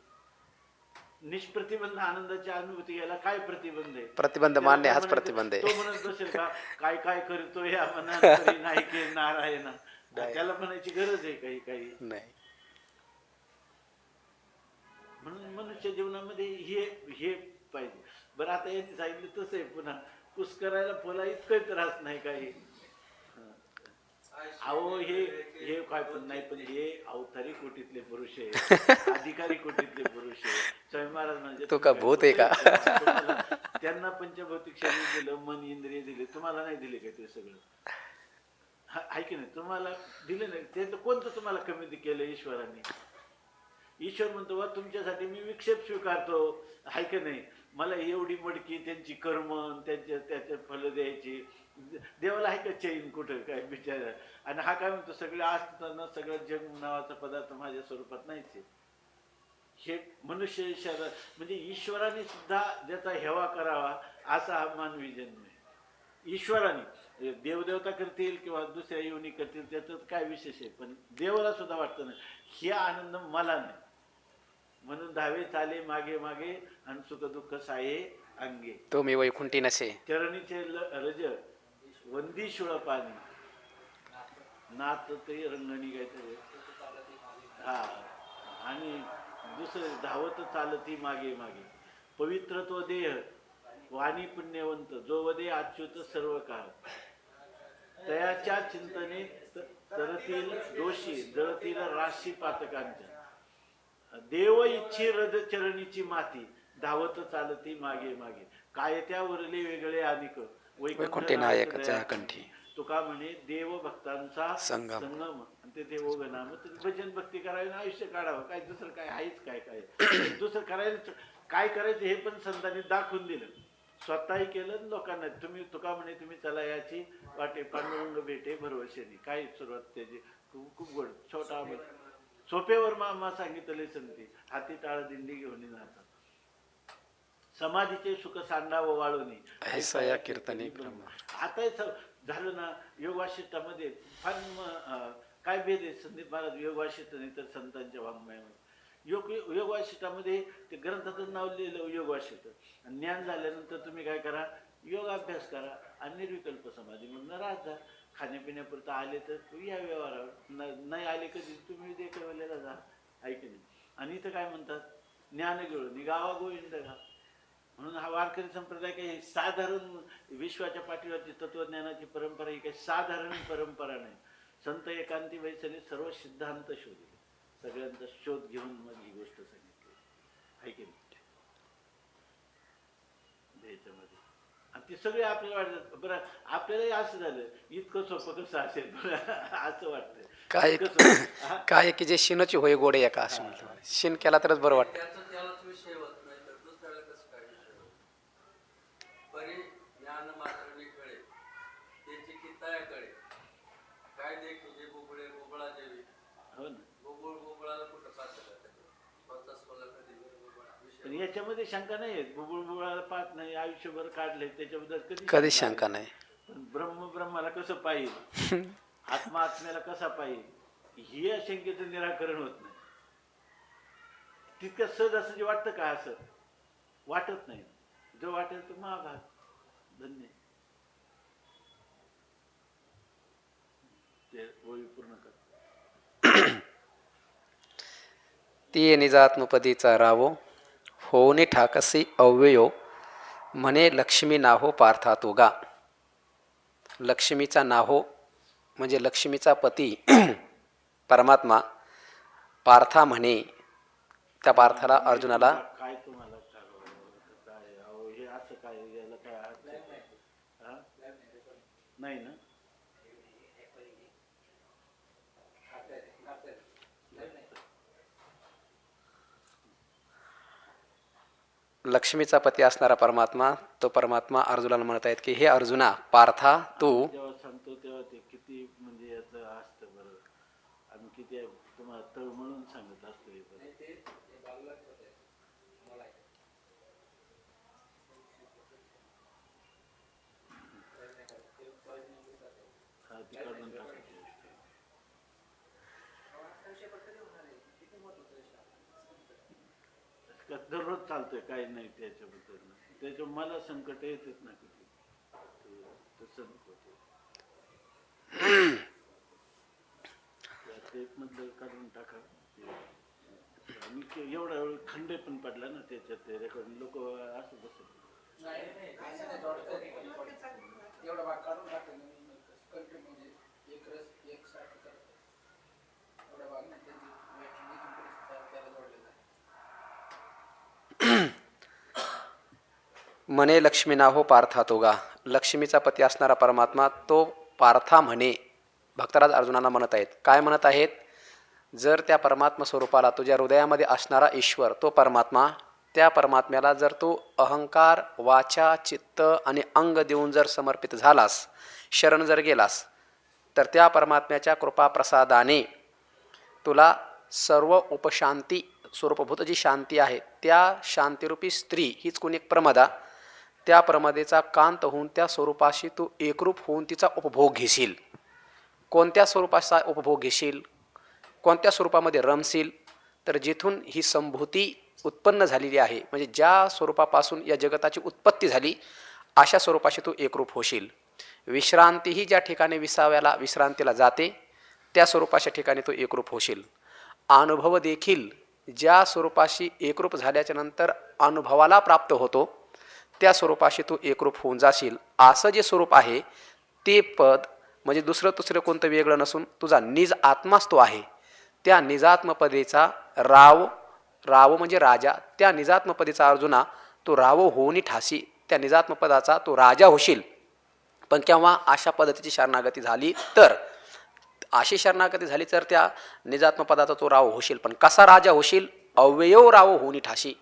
निष्प्रतिबंध आनंदाची अनुभूती घ्यायला काय प्रतिबंध आहे? प्रतिबंध मान्य हाच प्रतिबंध तो आहे. म्हणत बसेल का काय काय करतो या मनात नाही के नारायण. त्याला म्हणायची गरज आहे काही काही नाही. म्हणून मनुष्य जीवनामध्ये हे पाहिजे. बरं आता यांनी सांगितलं तसं आहे पुन्हा कुस करायला फुला इतकं त्रास नाही काही. अहो हे काय पण नाही पण हे अवतारी कोटीतले पुरुष आहे अधिकारी कोटीतले पुरुष आहे. स्वामी महाराज म्हणजे तो का भूत आहे का? त्यांना पंचभौतिक शरीर दिलं मन इंद्रिय दिले तुम्हाला नाही दिले का ते सगळं? आहे की नाही? तुम्हाला दिले नाही ते कोणतं तुम्हाला कमी केलं ईश्वरांनी? ईश्वर म्हणतो वा तुमच्यासाठी मी विक्षेप स्वीकारतो. आहे की नाही? मला एवढी मडकी त्यांची कर्म त्याचे फल द्यायची. देवाला आहे का चैन कुठं काय बिचारा? आणि हा काय म्हणतो सगळे असताना सगळं जग नावाचा पदार्थ माझ्या स्वरूपात नाहीच आहे. हे मनुष्य शरीर म्हणजे ईश्वराने सुद्धा ज्याचा हेवा करावा असा हा मानवी जन्म आहे. ईश्वराने देवदेवता करतील किंवा दुसऱ्या योनी करतील त्याचं काय विशेष आहे. पण देवाला सुद्धा वाटतं ना हे आनंद मला नाही. म्हणून धावे चाले मागे मागे आणि सुख दुःख साये अंगे. तो मी वैकुंठी नसे चरणीचे रज वंदी शुळ पाणी नात ते रंगणी काहीतरी हा. आणि दुसरं धावत चालती मागे मागे पवित्र तो देह वाणी पुण्यवंत जो वदे अच्युत सर्व काळ. तयाच्या चिंतने तरतील दोषी जळतील राशी पातकांच्या. देव इच्छी रज चरणीची माती धावत चालती मागे मागे. काय त्या उरले वेगळे अधिक वैकुंठी नायक कंठी. तुका म्हणे देव भक्तांचा संगम. संगम आणि ते ओघनाम. भजन भक्ती करावी आयुष्य काढावं. काय दुसरं काय आहेच काय काय दुसरं करायला काय करायचं हे पण संतांनी दाखवून दिलं. स्वतःही केलं लोकांना. तुम्ही तुका म्हणे तुम्ही चला याची वाटे पांडुरंग भेटे भरवशेनी. काय सुरुवात त्याची खूप गोड छोटा सोप्यावर मामा सांगितले संती हाती टाळ दिंडी घेऊन जातात. समाधीचे सुख सांडावं वाळूनी ऐसा कीर्तनी ब्रह्म. आता झालं ना योग वाशिष्ठामध्ये फार काय भेद आहे संदीप महाराज योग वाशिष्ठ नाही तर संतांच्या वाङ्मयामध्ये. योग वाशिष्ठामध्ये ते ग्रंथाचं नाव लिहिलं योग वाशिष्ठ. ज्ञान झाल्यानंतर तुम्ही काय करा योग अभ्यास करा आणि निर्विकल्प समाधी म्हणून राहत जा. खाण्यापिण्यापुरतं आले तर या व्यवहारावर नाही आले कधी तुम्ही देखवलेला जा. ऐक नाही. आणि इथं काय म्हणतात ज्ञान गिळून गावा गोविंद घा. म्हणून हा वारकरी संप्रदाय काही साधारण विश्वाच्या पाठीवरची तत्वज्ञानाची परंपरा ही काही साधारण परंपरा नाही. संत एकांती वैसने सर्व सिद्धांत शोधले. सगळ्यांचा शोध घेऊन मग ही गोष्ट सांगितली. आहे की नाही? याच्यामध्ये आणि ती सगळे आपल्याला वाटतात. बरं आपल्यालाही असं झालं इतकं सोपं कसं असेल असं वाटतं. काय की जे शिनची होय गोडे एका असं म्हणतो. शिन केला तरच बरं वाटतं. त्यालाच विषय होत नाही तर दुसऱ्याला कसं काय विषय होत? परी ज्ञान मात्र निखळे त्याची कितायाकडे काय देखील बुबळे बुबळा जेवी. हो ना. बुबळाला कुठं पाहतं स्वतः स्वतः कधी पण याच्यामध्ये शंका नाही आहे. बुबुळाला पाहत नाही आयुष्यभर काढले त्याच्याबद्दल कधी शंका नाही. पण ब्रह्माला कसं पाहिजे, आत्मा आत्म्याला कसा पाहिजे, ही आशंकेचं निराकरण होत नाही. तितकं सहजासहजी वाटतं का? असं वाटत नाही. जो वाटेल तो महाभाग. धन्य. ते ओळी पूर्ण कर. ती निजात्मपदीचा रावो होऊनी ठाकसी अव्ययो म्हणे लक्ष्मी नाहो पार्था तुगा. लक्ष्मीचा नाहो म्हणजे लक्ष्मीचा पती परमात्मा पार्था म्हणे. त्या पार्थाला अर्जुनाला काय तुम्हाला काय अहो हे असं काय, याला काय अर्थ आहे? हा? नाही ना. लक्ष्मीचा पती असणारा परमात्मा, तो परमात्मा अर्जुनाला म्हणत आहेत की हे अर्जुना पार्था तू. जेव्हा सांगतो तेव्हा ते किती म्हणजे याचं असतं बरं, आम्ही किती तुम्हाला तळ म्हणून सांगत असतो हे बरं. हा, ती काढून टाकायची. दररोज चालतोय, काही नाही त्याच्याबद्दल. त्याच्या मला संकट येतेच ना किती, तसं नको ते मधलं काढून टाका. आणि एवढा वेळ खंड पण पडला ना त्याच्यात, ते रेकॉर्डिंग लोक असं बसत. एवढा भाग काढून टाकतो म्हणजे एक रस एक सारखं करतो. एवढा भाग नाही त्याला जोडलेला आहे. म्हणे लक्ष्मी नाहो पार्था तुगा. लक्ष्मीचा पती असणारा परमात्मा तो पार्था म्हणे. भक्तराज अर्जुनाला म्हणत आहेत. काय म्हणत आहेत? जर त्या परमात्मा स्वरूपाला तुझ्या हृदयामध्ये असणारा ईश्वर तो परमात्मा, त्या परमात्म्याला जर तू अहंकार वाचा चित्त आणि अंग देऊन जर समर्पित झालास, शरण जर गेलास, तर त्या परमात्म्याच्या कृपाप्रसादाने तुला सर्व उपशांती स्वरूपभूत जी शांती आहे त्या शांतिरूपी स्त्री हीच कोणी एक प्रमदा, त्या प्रमदेचा कांत होऊन त्या स्वरूपाशी तू एकरूप होऊन तिचा उपभोग घेशील. कोणत्या स्वरूपाचा उपभोग घेशील, कोणत्या स्वरूपामध्ये रमशील? तर जिथून ही संभूती उत्पन्न झालेली आहे, म्हणजे ज्या स्वरूपापासून या जगताची उत्पत्ती झाली, अशा स्वरूपाशी तू एकरूप होशील. विश्रांतीही ज्या ठिकाणी विश्रांतीला जाते त्या स्वरूपाच्या ठिकाणी तू एकरूप होशील. अनुभव देखील ज्या स्वरूपाशी एकरूप झाल्याच्या नंतर अनुभवाला प्राप्त होतो त्या स्वरूपाशी तू एकरूप होऊन जाशील. असं जे स्वरूप आहे ते पद म्हणजे दुसरं कोणतं वेगळं नसून तुझा निज आत्माच तो आहे. त्या निजात्मपदेचा राव म्हणजे राजा, त्या निजात्मपदेचा अर्जुना तो राव होऊनी ठासी, त्या निजात्मपदाचा तो राजा होशील. पण केव्हा? अशा पद्धतीची शरणागती झाली तर. अशी शरणागती झाली तर त्या निजात्मपदाचा तो राव होशील. पण कसा राजा होशील? अव्यय राव होऊनी ठासी.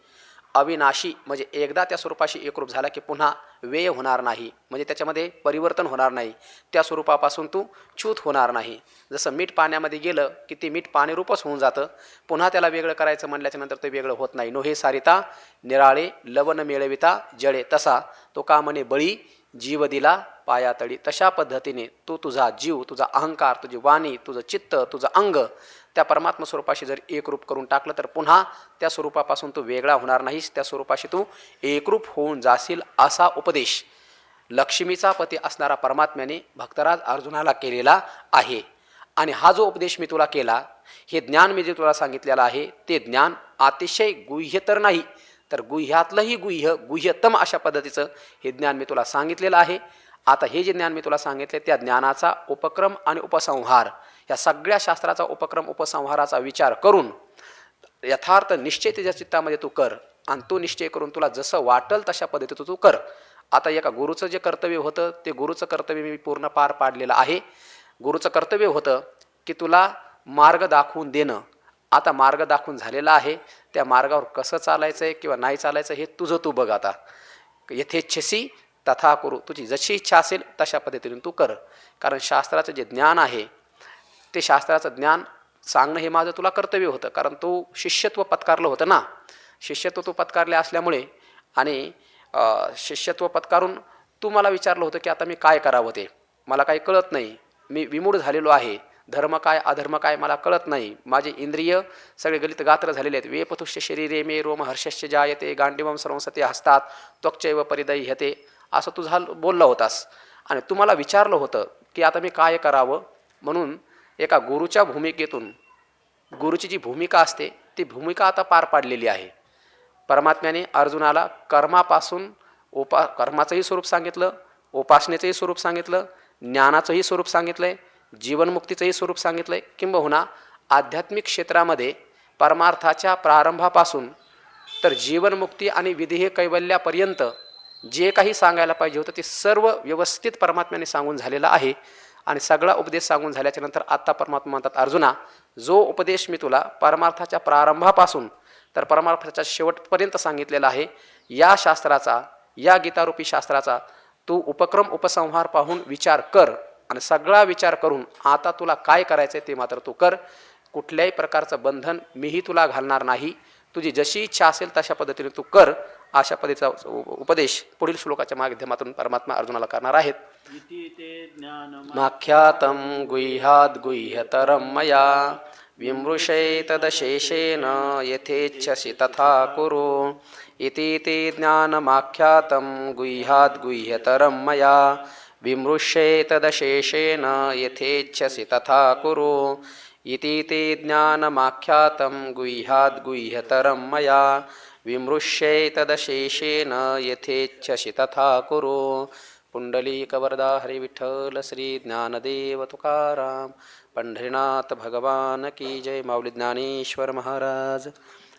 अविनाशी म्हणजे एकदा त्या स्वरूपाशी एकरूप झाला की पुन्हा व्यय होणार नाही, म्हणजे त्याच्यामध्ये परिवर्तन होणार नाही. त्या स्वरूपापासून तू च्यूत होणार नाही. जसं मीठ पाण्यामध्ये गेलं की ते मीठ पाणीरूपच होऊन जातं, पुन्हा त्याला वेगळं करायचं म्हणल्याच्या नंतर ते वेगळं होत नाही. नो हे सारिता निराळे लवण मेळविता जळे, तसा तो का म्हणे बळी जीव दिला पायातळी. तशा पद्धतीने तू तुझा जीव, तुझा अहंकार, तुझी वाणी, तुझं चित्त, तुझं अंग त्या परमात्मा स्वरूपाशी जर एकरूप करून टाकलं तर पुन्हा त्या स्वरूपापासून तू वेगळा होणार नाहीस, त्या स्वरूपाशी तू एकरूप होऊन जाशील. असा उपदेश लक्ष्मीचा पती असणारा परमात्म्याने भक्तराज अर्जुनाला केलेला आहे. आणि हा जो उपदेश मी तुला केला, हे ज्ञान मी जे तुला सांगितलेलं आहे ते ज्ञान अतिशय गुह्य तर नाही, तर गुह्यातलंही गुह्यतम अशा पद्धतीचं हे ज्ञान मी तुला सांगितलेलं आहे. आता हे जे ज्ञान मी तुला सांगितले त्या ज्ञानाचा उपक्रम आणि उपसंहार, या सगळ्या शास्त्राचा उपक्रम उपसंहाराचा विचार करून यथार्थ निश्चय तुझ्या चित्तामध्ये तू कर. आणि तो निश्चय करून तुला जसं वाटल तशा पद्धतीचं तू कर. आता एका गुरुचं जे कर्तव्य होतं ते गुरुचं कर्तव्य मी पूर्ण पार पाडलेलं आहे. गुरुचं कर्तव्य होतं की तुला मार्ग दाखवून देणं. आता मार्ग दाखवून झालेला आहे, त्या मार्गावर कसं चालायचं आहे किंवा नाही चालायचं हे तुझं तू बघ. आता यथेच्छसी तथा करू, तुझी जशी इच्छा असेल तशा पद्धतीने तू कर. कारण शास्त्राचं जे ज्ञान आहे ते शास्त्राचं ज्ञान सांगणं हे माझं तुला कर्तव्य होतं. कारण तू शिष्यत्व पत्कारलं होतं ना, शिष्यत्व तू पत्कारले असल्यामुळे आणि शिष्यत्व पत्कारून तू मला विचारलं होतं की आता मी काय करावं, ते मला काही कळत नाही, मी विमूढ झालेलो आहे, धर्म काय अधर्म काय मला कळत नाही, माझे इंद्रिय सगळे गलित गात्र झालेले आहेत, वेपतुष्य शरीरे मे रोम हर्षश्च जायते गांडीवम सर्वंसते हसतात त्वक्चैव परिदह्यते, असं तू बोलला होतास. आणि तू मला विचारलं होतं की आता मी काय करावं. म्हणून एका गुरुच्या भूमिकेतून, गुरुची जी भूमिका असते ती भूमिका आता पार पाडलेली आहे. परमात्म्याने अर्जुनाला कर्मापासून कर्माचंही स्वरूप सांगितलं, उपासनेचंही स्वरूप सांगितलं, ज्ञानाचंही स्वरूप सांगितलं आहे, जीवनमुक्तीचंही स्वरूप सांगितलं आहे. किंबहुना आध्यात्मिक क्षेत्रामध्ये परमार्थाच्या प्रारंभापासून तर जीवनमुक्ती आणि विदेह कैवल्यापर्यंत जे काही सांगायला पाहिजे होतं ते सर्व व्यवस्थित परमात्म्याने सांगून झालेलं आहे. आणि सगळा उपदेश सांगून झाल्याच्या नंतर आत्ता परमात्मा म्हणतात, अर्जुना, जो उपदेश मी तुला परमार्थाच्या प्रारंभापासून तर परमार्थाच्या शेवटपर्यंत सांगितलेला आहे, या शास्त्राचा, या गीतारूपी शास्त्राचा तू उपक्रम उपसंहार पाहून विचार कर. आणि सगळा विचार करून आता तुला काय करायचं आहे ते मात्र तू कर. कुठल्याही प्रकारचं बंधन मीही तुला घालणार नाही, तुझी जशी इच्छा असेल तशा पद्धतीने तू कर. अशा पद्धतीचा उपदेश पुढील श्लोकाच्या माध्यमातून परमात्मा अर्जुनाला करणार आहेत. इति ते माख्यातं गुह्याद् गुह्यतरं मया विमृशैतदशेषेण यथेच्छसि तथा कुरु. इति ते ज्ञानमाख्यातं गुह्याद् गुह्यतरं मया विमृशैतदशेषेण यथेच्छसि तथा कुरु. इति ते ज्ञानमाख्यातं गुह्याद् गुह्यतरं मया विमृश्यैतदशेषेण यथेच्छसि तथा कुरु. पुंडलीकवरदा हरि विठ्ठल श्री ज्ञानदेव तुकाराम पंढरीनाथ भगवान की जय. माऊली ज्ञानेश्वर महाराज,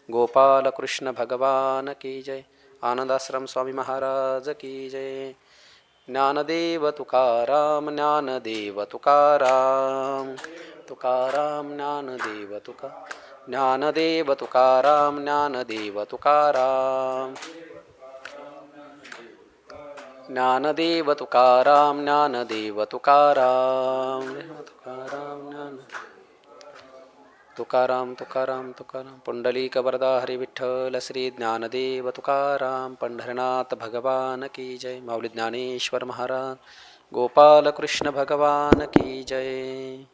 गोपाल कृष्ण भगवान की जय. आनंदाश्रम स्वामी महाराज की जय. ज्ञानदेव तुकाराम, ज्ञानदेव तुकाराम, तुकाराम ज्ञानदेव तुकाराम, ज्ञानदेव तुकाराम, ज्ञानदेव तुकाराम, ज्ञानदेव तुकाराम, ज्ञानदेव तुकाराम, तुकाराम ज्ञान तुकाराम तुकाराम तुकाराम. पुंडलीकवरदा हरि विठ्ठल श्री ज्ञानदेव तुकाराम पंढरनाथ भगवान की जय. माऊली ज्ञानेश्वर महाराज, गोपाल कृष्ण भगवान की जय.